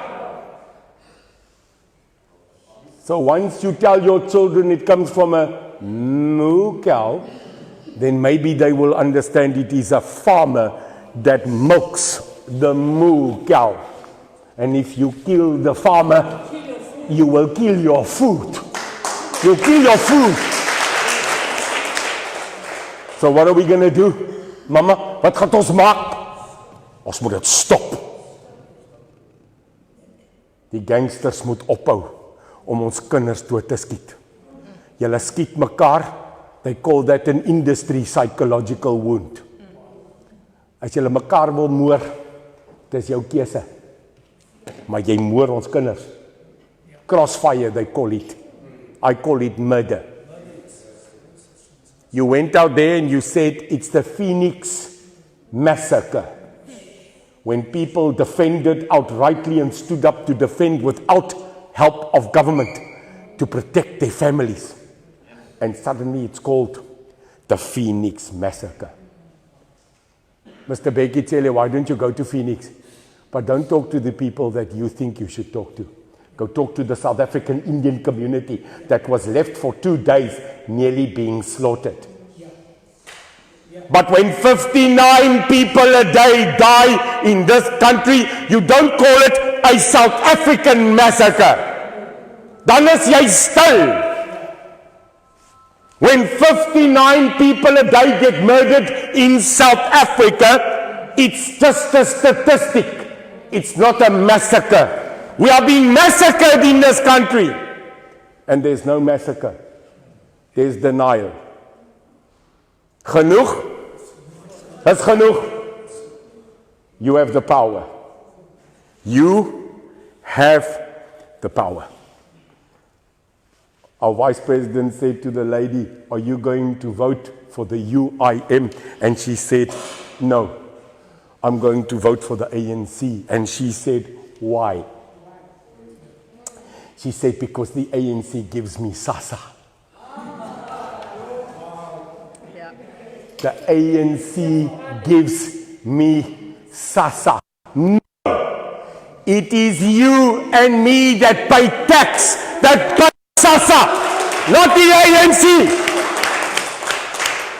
So once you tell your children it comes from a moo cow, then maybe they will understand it is a farmer that milks the moo cow. And if you kill the farmer, you will kill your food. You'll kill your food. So what are we going to do? Mama, wat gaan ons maak? Ons moet dit stop. Die gangsters moet ophou om ons kinders dood te skiet. Julle skiet mekaar. They call that an industry psychological wound. As julle mekaar wil moor, dis jou keuse. Maar jy moor ons kinders. Crossfire, they call it. I call it murder. You went out there and you said it's the Phoenix massacre. When people defended outrightly and stood up to defend without help of government to protect their families. And suddenly it's called the Phoenix massacre. Mr. Becky, tell you, why don't you go to Phoenix? But don't talk to the people that you think you should talk to. Go talk to the South African Indian community that was left for 2 days nearly being slaughtered. But when 59 people a day die in this country, you don't call it a South African massacre. Dan is jy stil. When 59 people a day get murdered in South Africa, it's just a statistic. It's not a massacre. We are being massacred in this country. And there's no massacre. There's denial. Genoeg? That's genoeg. You have the power. You have the power. Our vice president said to the lady, are you going to vote for the UIM? And she said, no, I'm going to vote for the ANC. And she said, why? She said, because the ANC gives me SASA. The ANC gives me SASA. No, it is you and me that pay tax, that pay SASA, not the ANC.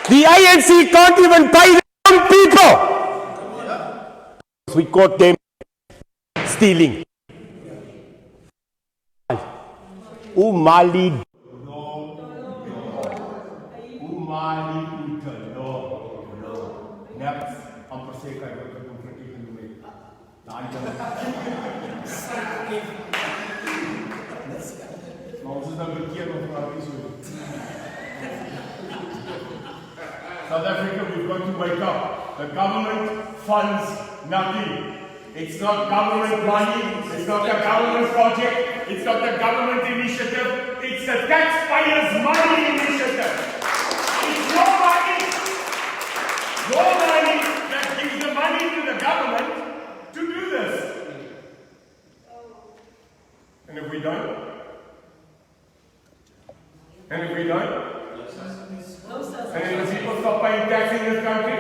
The ANC can't even pay their own people. We caught them stealing. Umali. Umali. Next, I'm for sake I got to confront even the way. South Africa, we've got to wake up. The government funds nothing. It's not government money, it's not a government project, it's not a government initiative, it's the taxpayers' money initiative. It's your money. Your money that gives the money to the government to do this. And if we don't? And if we don't? And if the people stop paying tax in this country?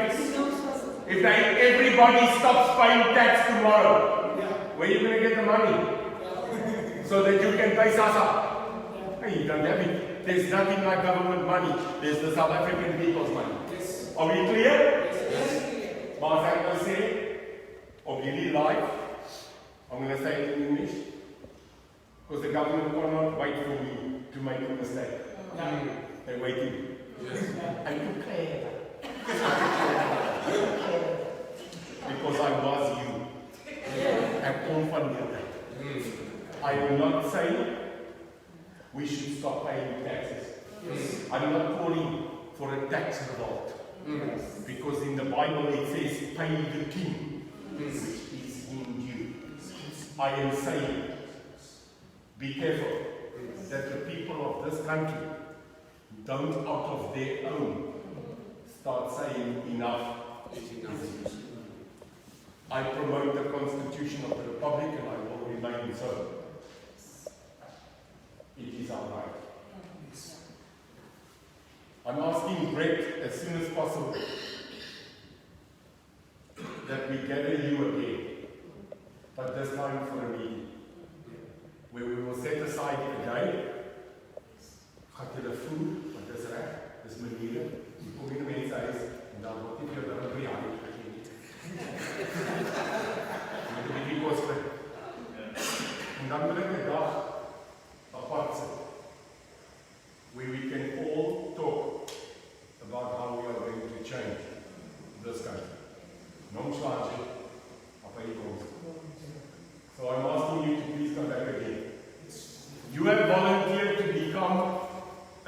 If everybody stops paying tax tomorrow, where are you going to get the money? So that you can pay SASA? Hey, you don't have it. There's nothing like government money. There's the South African people's money. Are we clear? Yes. Maar as ek nou sê, op hierdie live, I'm going to say it in English, because the government cannot wait for me to make a mistake. They're waiting. Yes. And you clear. Because I was you. And kon van jou. I will not say we should stop paying taxes. Yes. I'm not calling for a tax revolt. Yes. Because in the Bible it says, pay the king, which is in you. I am saying, be careful that the people of this country don't out of their own start saying enough is enough. I promote the Constitution of the Republic and I will remain so. It is our right. I'm asking Brett as soon as possible that we gather you again, but this time for a meeting, where we will set aside a day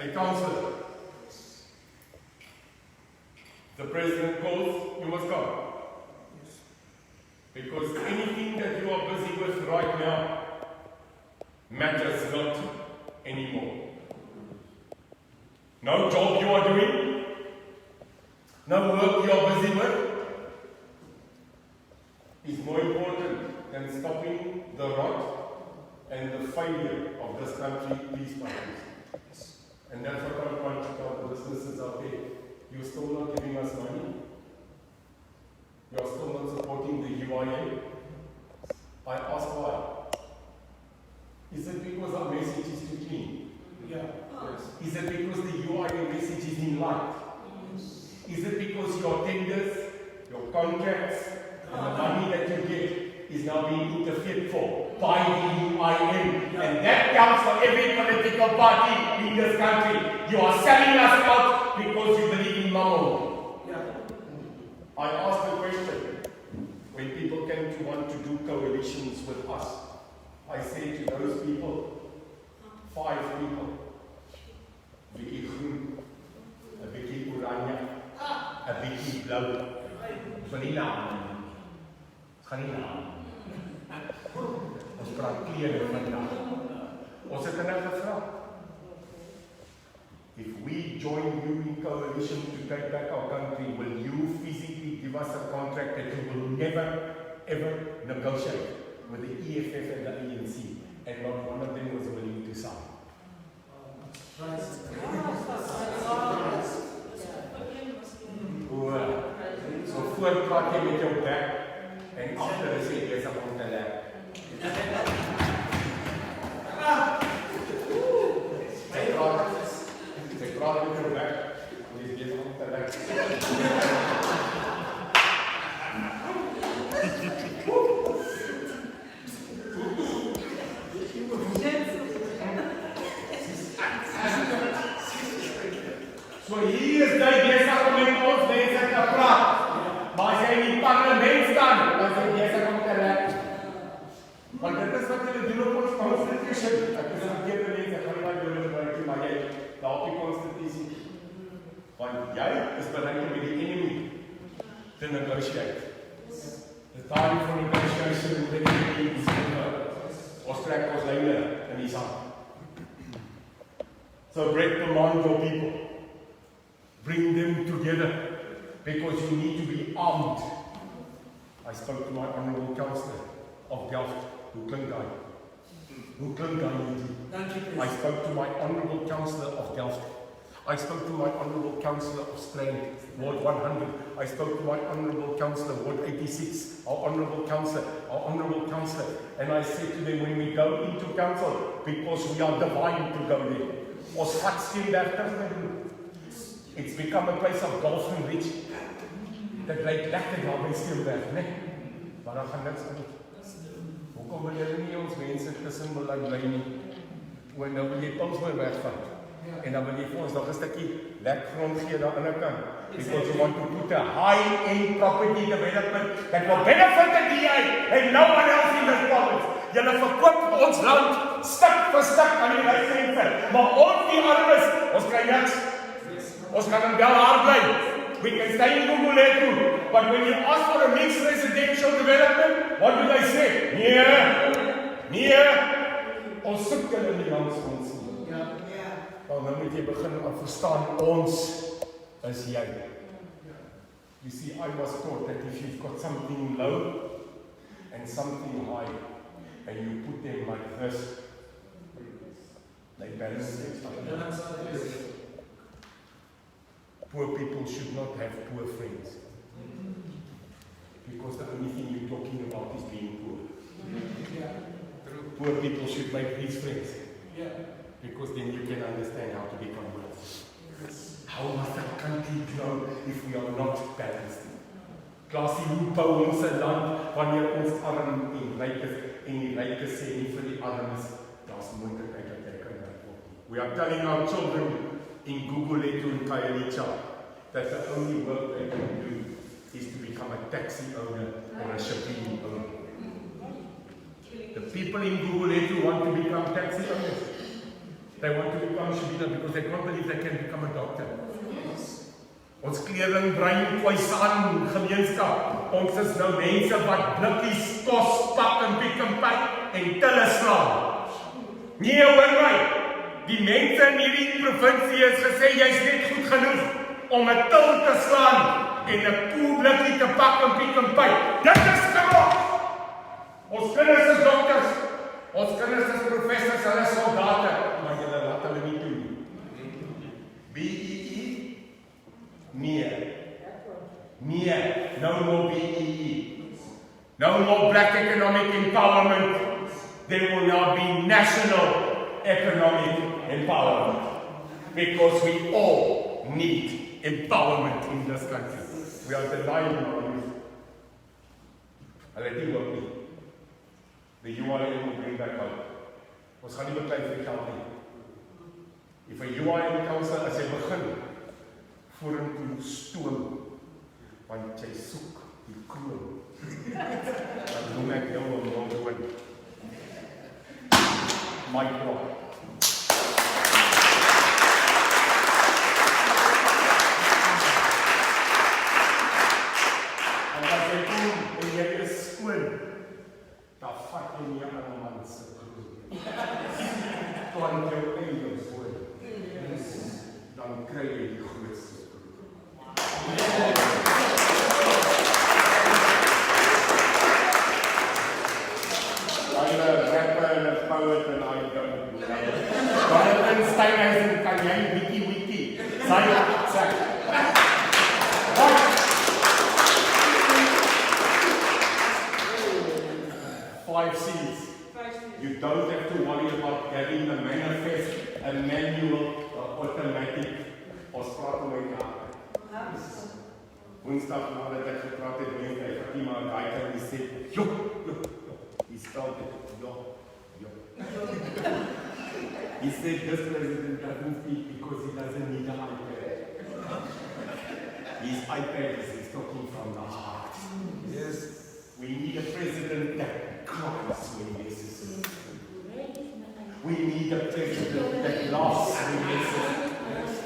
a councillor. The president calls, you must come. Because anything that you are busy with right now matters not anymore. No job you are doing, no work you are busy with, is more important than stopping the rot and the failure of this country piece by piece. And that's what I'm trying to tell the businesses out there. You're still not giving us money. You're still not supporting the UIM. I ask why. Is it because our message is too clean? Yeah. Yes. Is it because the UIM message is in light? Is it because your tenders, your contracts, and the money that you get is now being interfered for by the UIM? And that counts for every political party in this country. You are selling us out because you believe in mammon. I asked the question, when people came to want to do coalitions with us, I say to those people, 5 people, Vicky Groen, a Vicky Oranje, a Vicky Blauw, van die naam. Gaan die naam. Ons praat klere vandag. Ons het hulle gevra. If we join you in coalition to take back our country, will you physically give us a contract that you will never, ever negotiate with the EFF and the ANC? And not one of them was willing to sign. So voorpraat jy met jou bek en agter is jy besig om te lê. Sy praat met jou bek en jy is besig om te lê. So hier is jy besig om met ons mense te praat. Maar as jy in die parlement staan, dan is jy besig om te lê. Want dit is wat hulle doen op ons constitution. Ek is verkeerde mense, ek gaan nie baie woorde gebruik nie, maar jy daar op die constitution. Want jy is bereid om met die enemy te negotiate. The time for negotiation with the enemy is over. Ons trek ons lyne in die sand. So break command your people. Bring them together, because you need to be armed. I spoke to my honourable councillor of Delft, who klink hy? Hoe klink hy? I spoke to my honourable councillor of Delft. I spoke to my honourable councillor of Strand, Ward 100. I spoke to my honourable councillor, Ward 86, our honourable councillor. And I said to them, when we go into council, because we are divine to go there, ons vat Steenberg. It's become a place of golf and rich. Dit lyk lekker daar by Steenberg, né? Maar dan gaan niks aan. Hoekom wil julle nie ons mense tussen belang bly nie? Want nou wil jy Paulsmoor wegvat. En dan wil jy vir ons nog 'n stukkie lek grond gee daar aan die kant. Because you want to put a high-end property development that will benefit the DA and no one else in this province. Julle verkoop ons land stuk vir stuk aan die ryk mense. Maar ons die armes, ons kry niks. Ons kan in Belhar bly. We can stay in Guguletu. But when you ask for a mixed residential development, what do they say? Nee. Ons soek julle nie langs ons nie. Dan moet jy begin verstaan, ons is jy. You see, I was taught that if you've got something low and something high, and you put them like this, they balance each other. Poor people should not have poor friends. Because the only thing you're talking about is being poor. Poor people should make these friends. Because then you can understand how to become wealthy. How must a country grow if we are not balanced? Klaasie, hoe bou ons 'n land wanneer ons arm en ryk is en die ryk sê nie vir die armes, daar's moontlikheid dat jy kan ryk word. We are telling our children in Guguletu and Khayelitsha that the only work they can do is to become a taxi owner or a shipping owner. The people in Guguletu want to become taxi owners. They want to become Shabina because they can't believe they can become a doctor. Ons kleding brein kwys aan gemeenskap. Ons is nou mense wat blikkies kos pak en piek en pak en tille slaan. Nee, hoor my. Die mense in hierdie provinsie is gesê jy's net goed genoeg om 'n til te slaan en 'n koelblikkie te pak en piek en pyp. Dit is genoeg. Ons kinders is dokters. Ons kinders is professors, hulle is soldate, maar julle laat hulle nie toe. BEE? Nee. Nee, no more BEE. No more black economic empowerment. There will now be national economic empowerment. Because we all need empowerment in this country. We are denying our youth. Hulle het nie hoop nie. The UIM will bring back hope. Ons gaan nie beklei vir die geld nie. If 'n UIM council as jy begin vorentoe stoom, want jy soek die kroon. Dan noem ek jou 'n mondhoorn. My God. En as jy kom en jy is skoon, dan vat jy nie aan 'n man se kroon. Kan jou eie skoon. Dan kry jy die grootste kroon. I'm a rapper and a poet and I don't know. Jonathan Steinhuisen kan jy wiki. Say. 5 C's. You don't have to worry about getting the manifest, a manual, automatic, or start away now. Woensdag nadat ek gepraat het met my Fatima, daai kan jy sê, "Jo." He spelled it, "Jo." He said this president doesn't speak because he doesn't need an iPad. His iPad is talking from the heart. Yes. We need a president that cries when necessary. We need a president that laughs when necessary.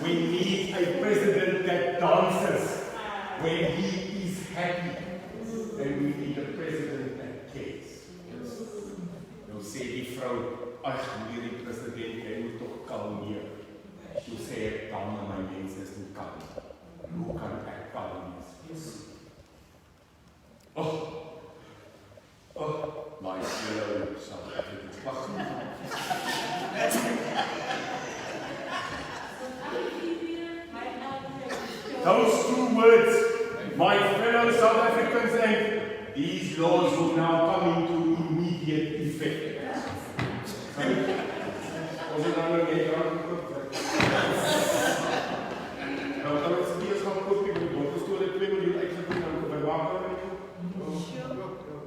We need a president that dances when he is happy. And we need a president that cares. Nou sê die vrou, "Ag, hierdie president, jy moet tog kalmeer." Toe sê ek, "Dan my mense is nie kalm. Hoe kan ek kalm wees?" My fellow South Africans. Those 2 words, my fellow South Africans, and these laws will now come into immediate effect.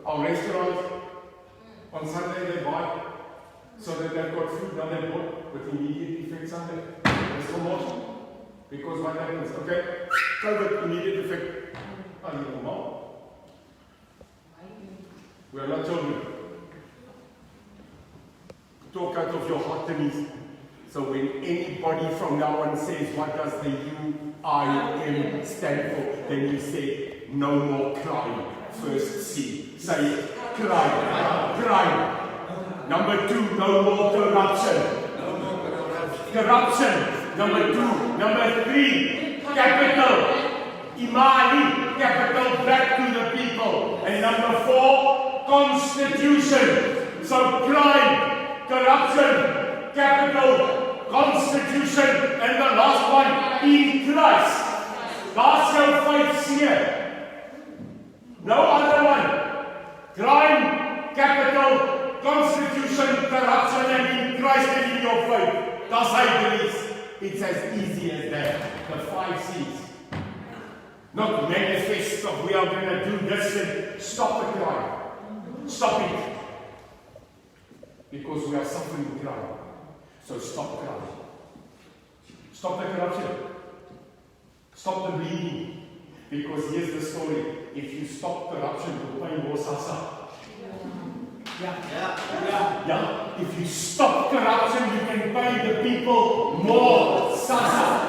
Our restaurants on Sunday they buy so that they've got food down their boat with immediate effect Sunday. It's promotion. Because what happens? Okay, COVID immediate effect. We are not children. Talk out of your heart to me. So when anybody from now on says, what does the UIM stand for? Then you say, no more crime. First C. Say it. Crime. Crime. Number 2, no more corruption. Corruption. Number 2. Number 3, capital. Imali. Capital back to the people. And number 4, constitution. So crime, corruption, capital, constitution, and the last one, in Christ. That's your 5C. No other one. Crime, capital, constitution, corruption, and in Christ and in your faith. That's how it is. It's as easy as that. The 5 C's. Not manifest of we are going to do this and stop the crime. Stop it. Because we are suffering crime. So stop crime. Stop the corruption. Stop the bleeding. Because here's the story. If you stop corruption, you'll pay more sasa. Yeah. If you stop corruption, you can pay the people more. Sasa.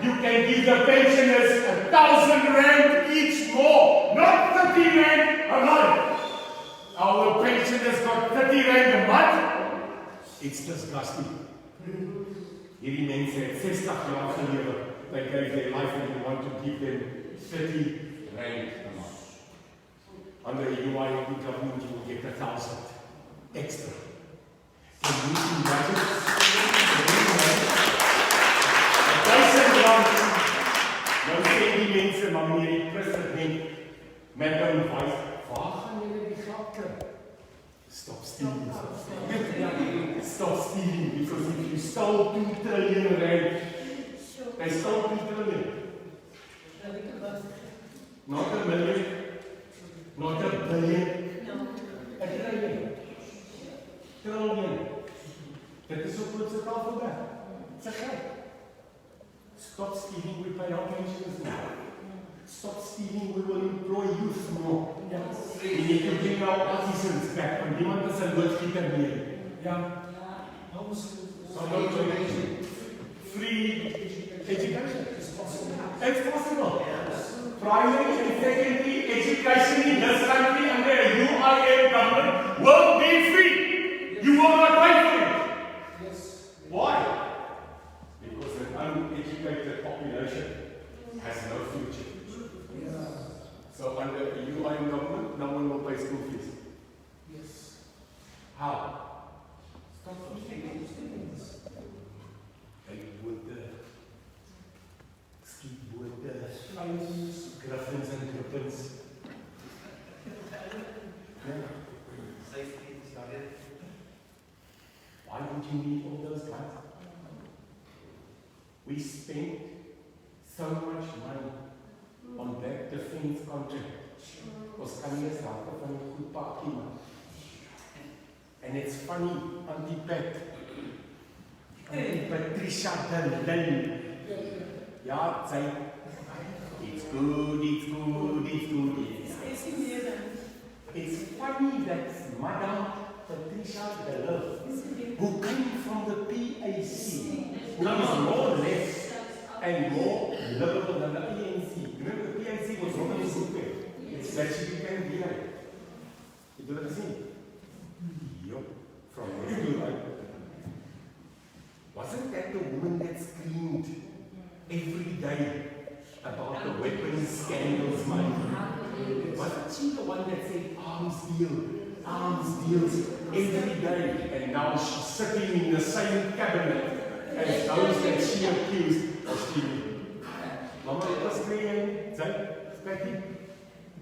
You can give the pensioners 1,000 rand each more, not 30 rand a month. Our pensioners got 30 rand a month. It's disgusting. Hierdie mense het 60 jaar gelewe. They gave their life and you want to give them 30 rand a month. Under a UIM government, you will get 1,000 extra. Can you imagine? 1,000 rand. Nou sê die mense, maar meneer die president, met een wijs, waar gaan jullie die geld kry? Stop stealing. Stop stealing, because if you stole 2 trillion rand, they stole 2 trillion. Not a million, not a billion, a trillion. Trillion. Dit is ook wat ze taal vandaag. It's a geld. Stop stealing, we pay our pensions now. Stop stealing, we will employ youth more. We need to bring our artisans back, want niemand is een loodgieter meer. Free education. It's possible. Primary and secondary education in this country under a UIM government will be free. You will not pay for it. Why? Because an uneducated population has no future. So under a UIM government, no one will pay school fees. How? Stop stealing. They would ski with the griffins and griffins. Why would you need all those guys? We spent so much money on that defense contract. Ons kan nie eens raak van die goed pakkie man. And it's funny, Auntie Pat, Auntie Patricia Dillon. Ja, sy, it's good. It's funny that Madam Patricia Dillon, who came from the PAC, who is more left and more liberal than the ANC. Remember, the PAC was Roman Super. That she became DA. You do the same. From the wasn't that the woman that screamed every day about the weapons scandals, money? Wasn't she the one that said arms deals every day? And now she's sitting in the same cabinet as those that she accused of stealing. Mama, it was screaming, Patty?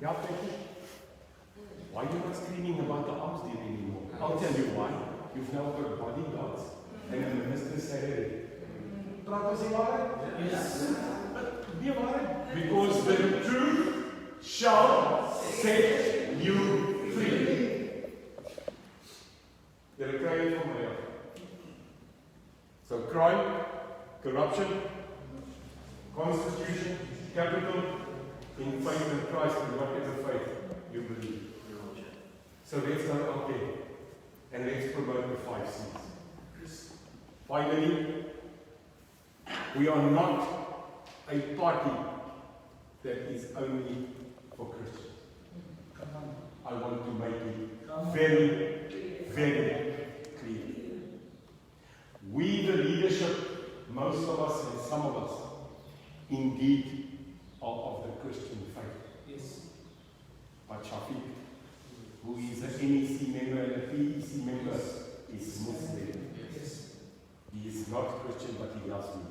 Yeah, Patty? Why are you not screaming about the arms deal anymore? I'll tell you why. You've now got bodyguards and the minister's salary. Yes. Because the truth shall set you free. They're crying for my help. So crime, corruption, constitution, capital, in faith in Christ, and whatever faith you believe. So let's go out there and let's promote the 5 C's. Finally, we are not a party that is only for Christians. I want to make it very, very clear. We, the leadership, most of us and some of us, indeed are of the Christian faith. But Shafiq, who is an NEC member and a PEC member, is Muslim. He is not Christian, but he loves me.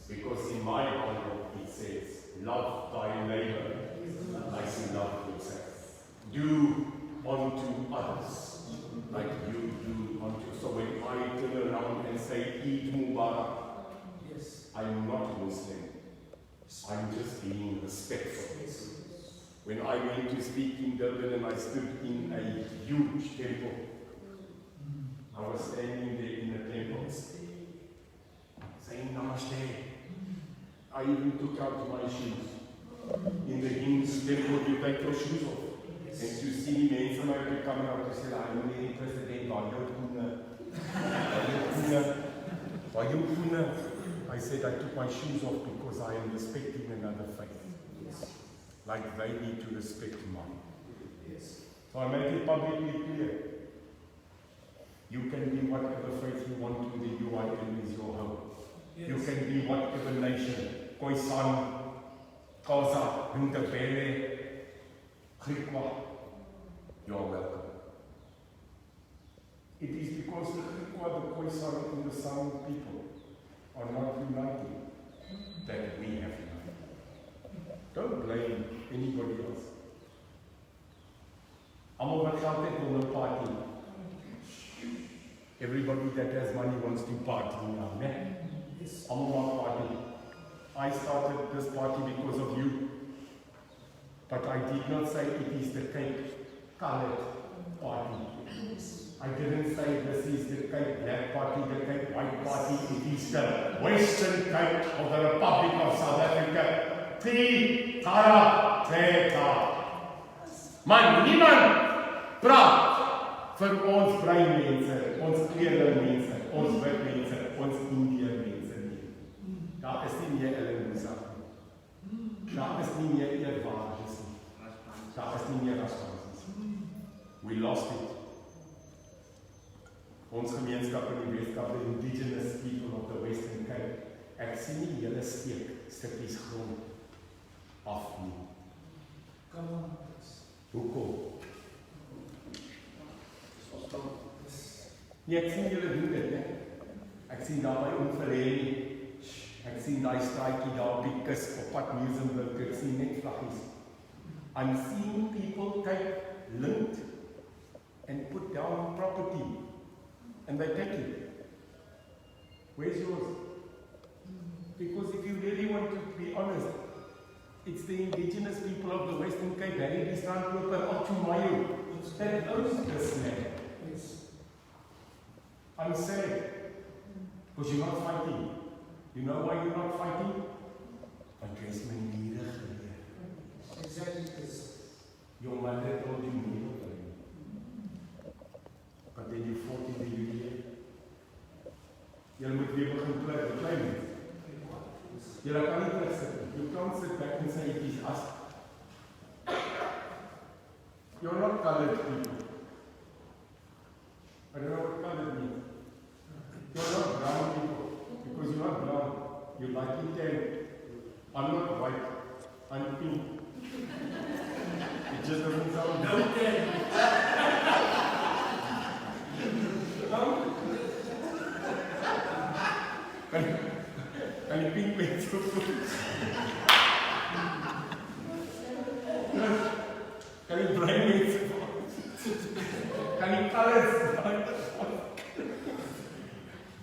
Because in my Bible it says, love thy neighbor like you love yourself. Do unto others like you do unto. So when I turn around and say, Eid Mubarak, I'm not Muslim. I'm just being respectful. When I went to speak in Durban and I stood in a huge temple, I was standing there in the temple, saying Namaste. I even took out my shoes. In the Hindu temple, you take your shoes off. En toe sien die mense my op die kamera toe sê, "Hy moet die president waar jou koene." Waar jou koene. I said I took my shoes off because I am respecting another faith. Like they need to respect mine. So I make it publicly clear. You can be whatever faith you want to, the UIM is your home. You can be whatever nation. Khoisan, Xhosa, Ndebele, Griqua. You are welcome. It is because the Griqua, the Khoisan, and the San people are not united that we have united. Don't blame anybody else. Almal wat geld het wil nou party. Everybody that has money wants to party now, ne? Almal want party. I started this party because of you. But I did not say it is the Cape Colored Party. I didn't say this is the Cape Black Party, the Cape White Party. It is the Western Cape of the Republic of South Africa. Tara Teta. Man, niemand praat vir ons bruin mense, ons kleurling mense, ons wit mense, ons Indiër mense nie. Daar is nie meer Elemusa nie. Daar is nie meer eerwaardes nie. Daar is nie meer raskansies nie. We lost it. Ons gemeenskap in die Weskaap, the indigenous people of the Western Cape, ek sien nie hele stukkies grond af nie. Hoekom? Nee, ek sien julle doen dit, ne? Ek sien daar by Onverleni, ek sien daai straatjie daar op die kus op pad Muizenburg, ek sien net vlaggies. I'm seeing people take lint and put down property and they take it. Where's yours? Because if you really want to be honest, it's the indigenous people of the Western Cape, Harry die strandloper op Chumayo, that owns this land. I'm sad, because you're not fighting. You know why you're not fighting? Because your mother told you not to. But then you fought in the UIM. Jy moet weer begin klein. Jy kan nie terugsit. You can't sit back and say it is us. You're not colored people. I don't know what colored means. You're not brown people. Because you're not brown. You like it tan. I'm not white. I'm pink. It just doesn't sound good. Okay. Kan die pink mense so goed? Kan die bruin mense? Kan die colors?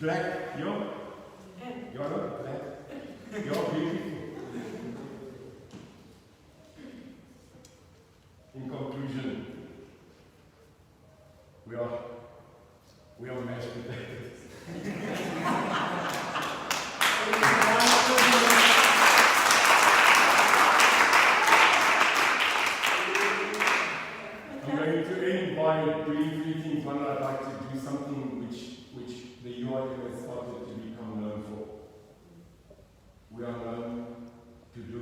Black, you're not black. You're beautiful. In conclusion, we are mashed potatoes. I'm going to end by doing three things. One, I'd like to do something which the UIM has started to become known for. We are known to do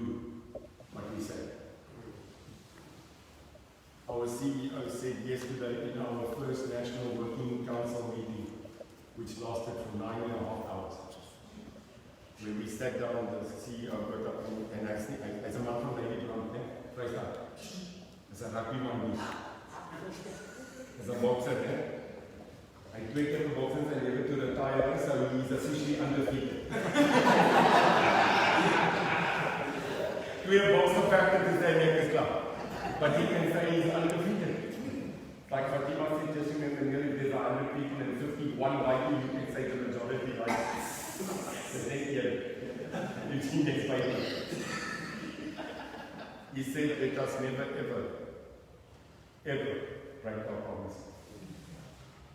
what we say. Our CEO said yesterday in our first National Working Council meeting, which lasted for 9.5 hours, where we sat down, the CEO got up and asked me, as a man from the Brand, right up, as a rugby man, as a boxer, I tweaked the boxers and gave it to retire, so he's officially undefeated. We have boxer factor to say Lakers Club, but he can say he's undefeated. Like Fatima said, just remember, nearly there's 100 people and 51 like you can say the majority like the next year. Eugene next fighting. He said, let us never ever break our promise.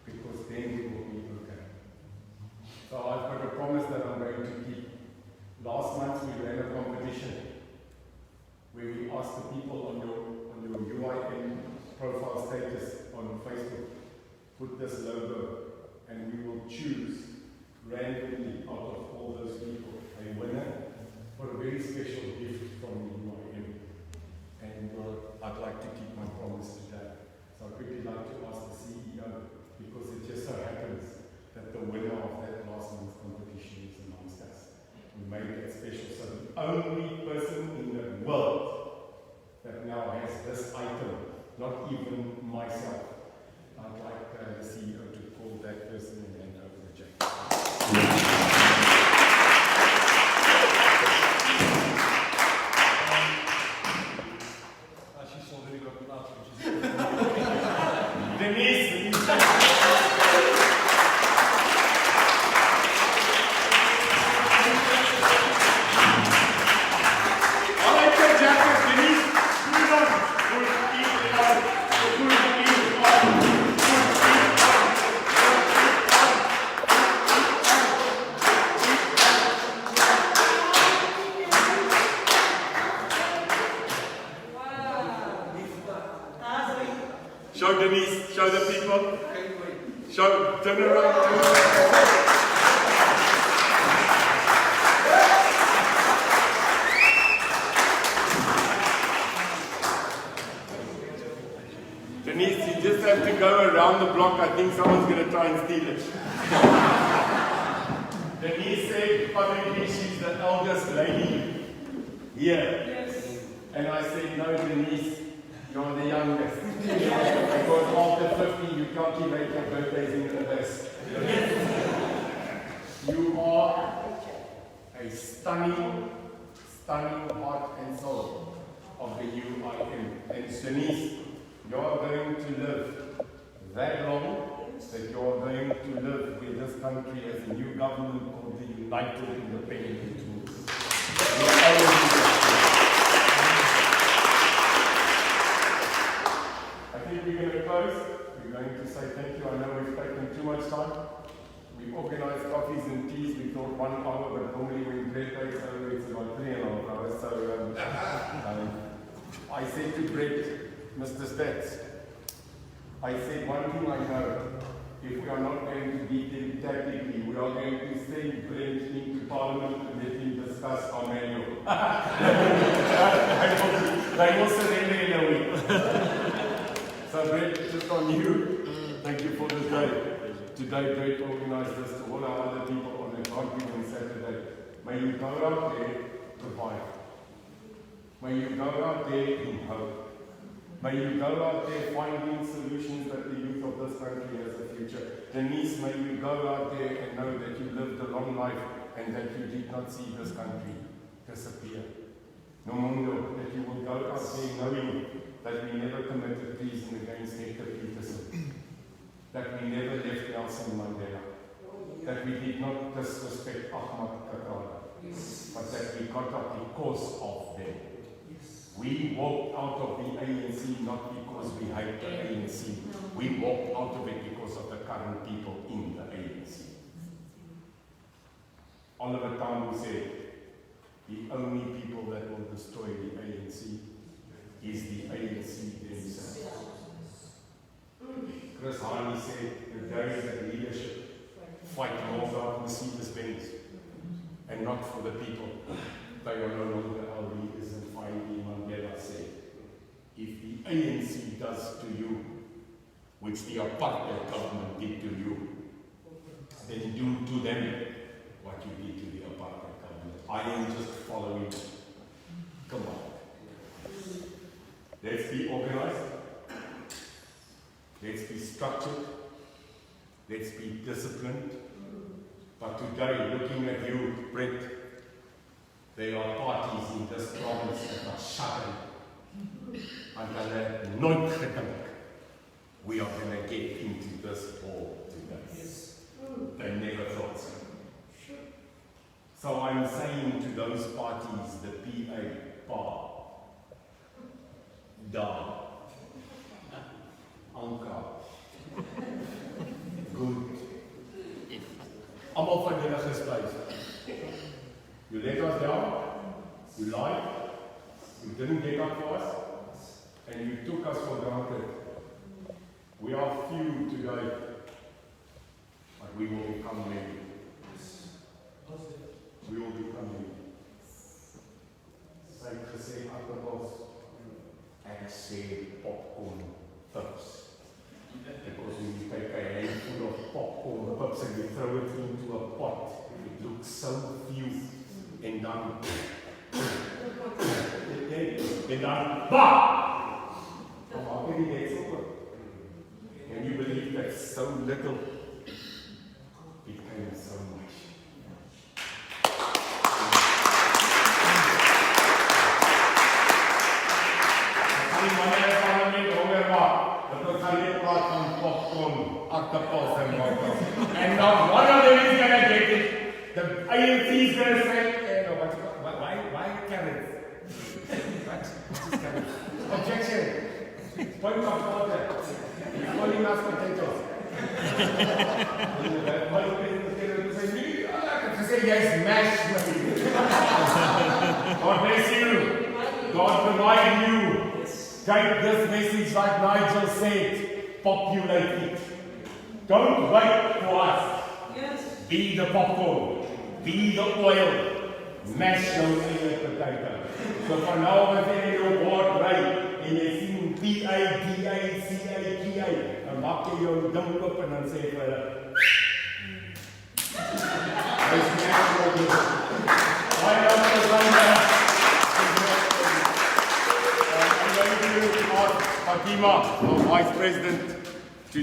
Because then we will be okay. So I've got a promise that I'm going to keep. Last month we ran a competition where we asked the people on your UIM profile status on Facebook, put this logo, and we will choose randomly out of all those people a winner for a very special gift from the UIM. And I'd like to keep my promise to that. So I'd quickly like to ask the CEO, because it just so happens that the winner of that last month's competition is amongst us. We made that special, so the only person in the world that now has this item, not even myself. I'd like the CEO to call that person and hand over the check. She's already got an answer. Denise! Show Denise, show the people. Show, turn around, turn around. Denise, you just have to go around the block. I think someone's going to try and steal it. Denise said publicly she's the eldest lady here. Yes. And I said, no, Denise, you're the youngest. Because after 50, you calculate your birthdays in reverse. You are a stunning heart and soul of the UIM. And Denise, you are going to live that long that you are going to live with this country as a new government called the United Independent Movement. I think we're going to close. We're going to say thank you. I know we've taken too much time. We've organized coffees and teas. We thought 1 hour, but normally when Brett takes over, it's about 3.5 hours. So I said to Brett, Mr. Stats, I said one thing I know. If we are not going to beat them tactically, we are going to send Brett into Parliament and let him discuss our manual. They will surrender in a week. So Brett, just on you, thank you for this day. Today Brett organized this to all our other people on the country on Saturday. May you go out there revive. May you go out there in hope. May you go out there finding solutions that the youth of this country has a future. Denise, may you go out there and know that you lived a long life and that you did not see this country disappear. Nomundo, that you will go out there knowing that we never committed treason against Hector Peterson, that we never left Nelson Mandela, that we did not disrespect Ahmad Kathrada, but that we got up because of them. We walked out of the ANC not because we hate the ANC. We walked out of it because of the current people in the ANC. Oliver Tambo said, the only people that will destroy the ANC is the ANC themselves. Chris Harney said, the day that leadership fight more out Mercedes-Benz and not for the people. They are no longer our leaders, and finally Mandela said, if the ANC does to you, which the apartheid government did to you, then do to them what you did to the apartheid government. I am just following. Come on. Let's be organized. Let's be structured. Let's be disciplined. But today, looking at you, Brett, there are parties in this province that are shuddering and hulle nooit gedink we are going to get into this hall today. They never thought so. So I'm saying to those parties, the PA, Da, Anka, good. Almal van julle gesluit. You let us down, you lied, you didn't get up for us, and you took us for granted. We are few today, but we will become many. We will become many. Sy het gesê, ek sê popcorn pips. Because when you take a handful of popcorn pips and you throw it into a pot, it looks so few. And then, bah! How can you get so much? Can you believe that so little became so much? And not one of them is going to get it. The ANC is going to say, no, why carrots? What is carrots? Objection. Point of order. He's calling us potatoes. To say yes, mash with God bless you. God provide you. Take this message like Nigel said, populate it. Don't wait for us. Yes. Be the popcorn. Be the oil. Mash your potato. So for now, we're in your ward right. En jy sien P-I-D-I-C-I-T-I. Dan maak jy jou ding oop en dan sê jy vir hulle. Dis mash your potato. Baie dankie vir Fatima, our Vice President.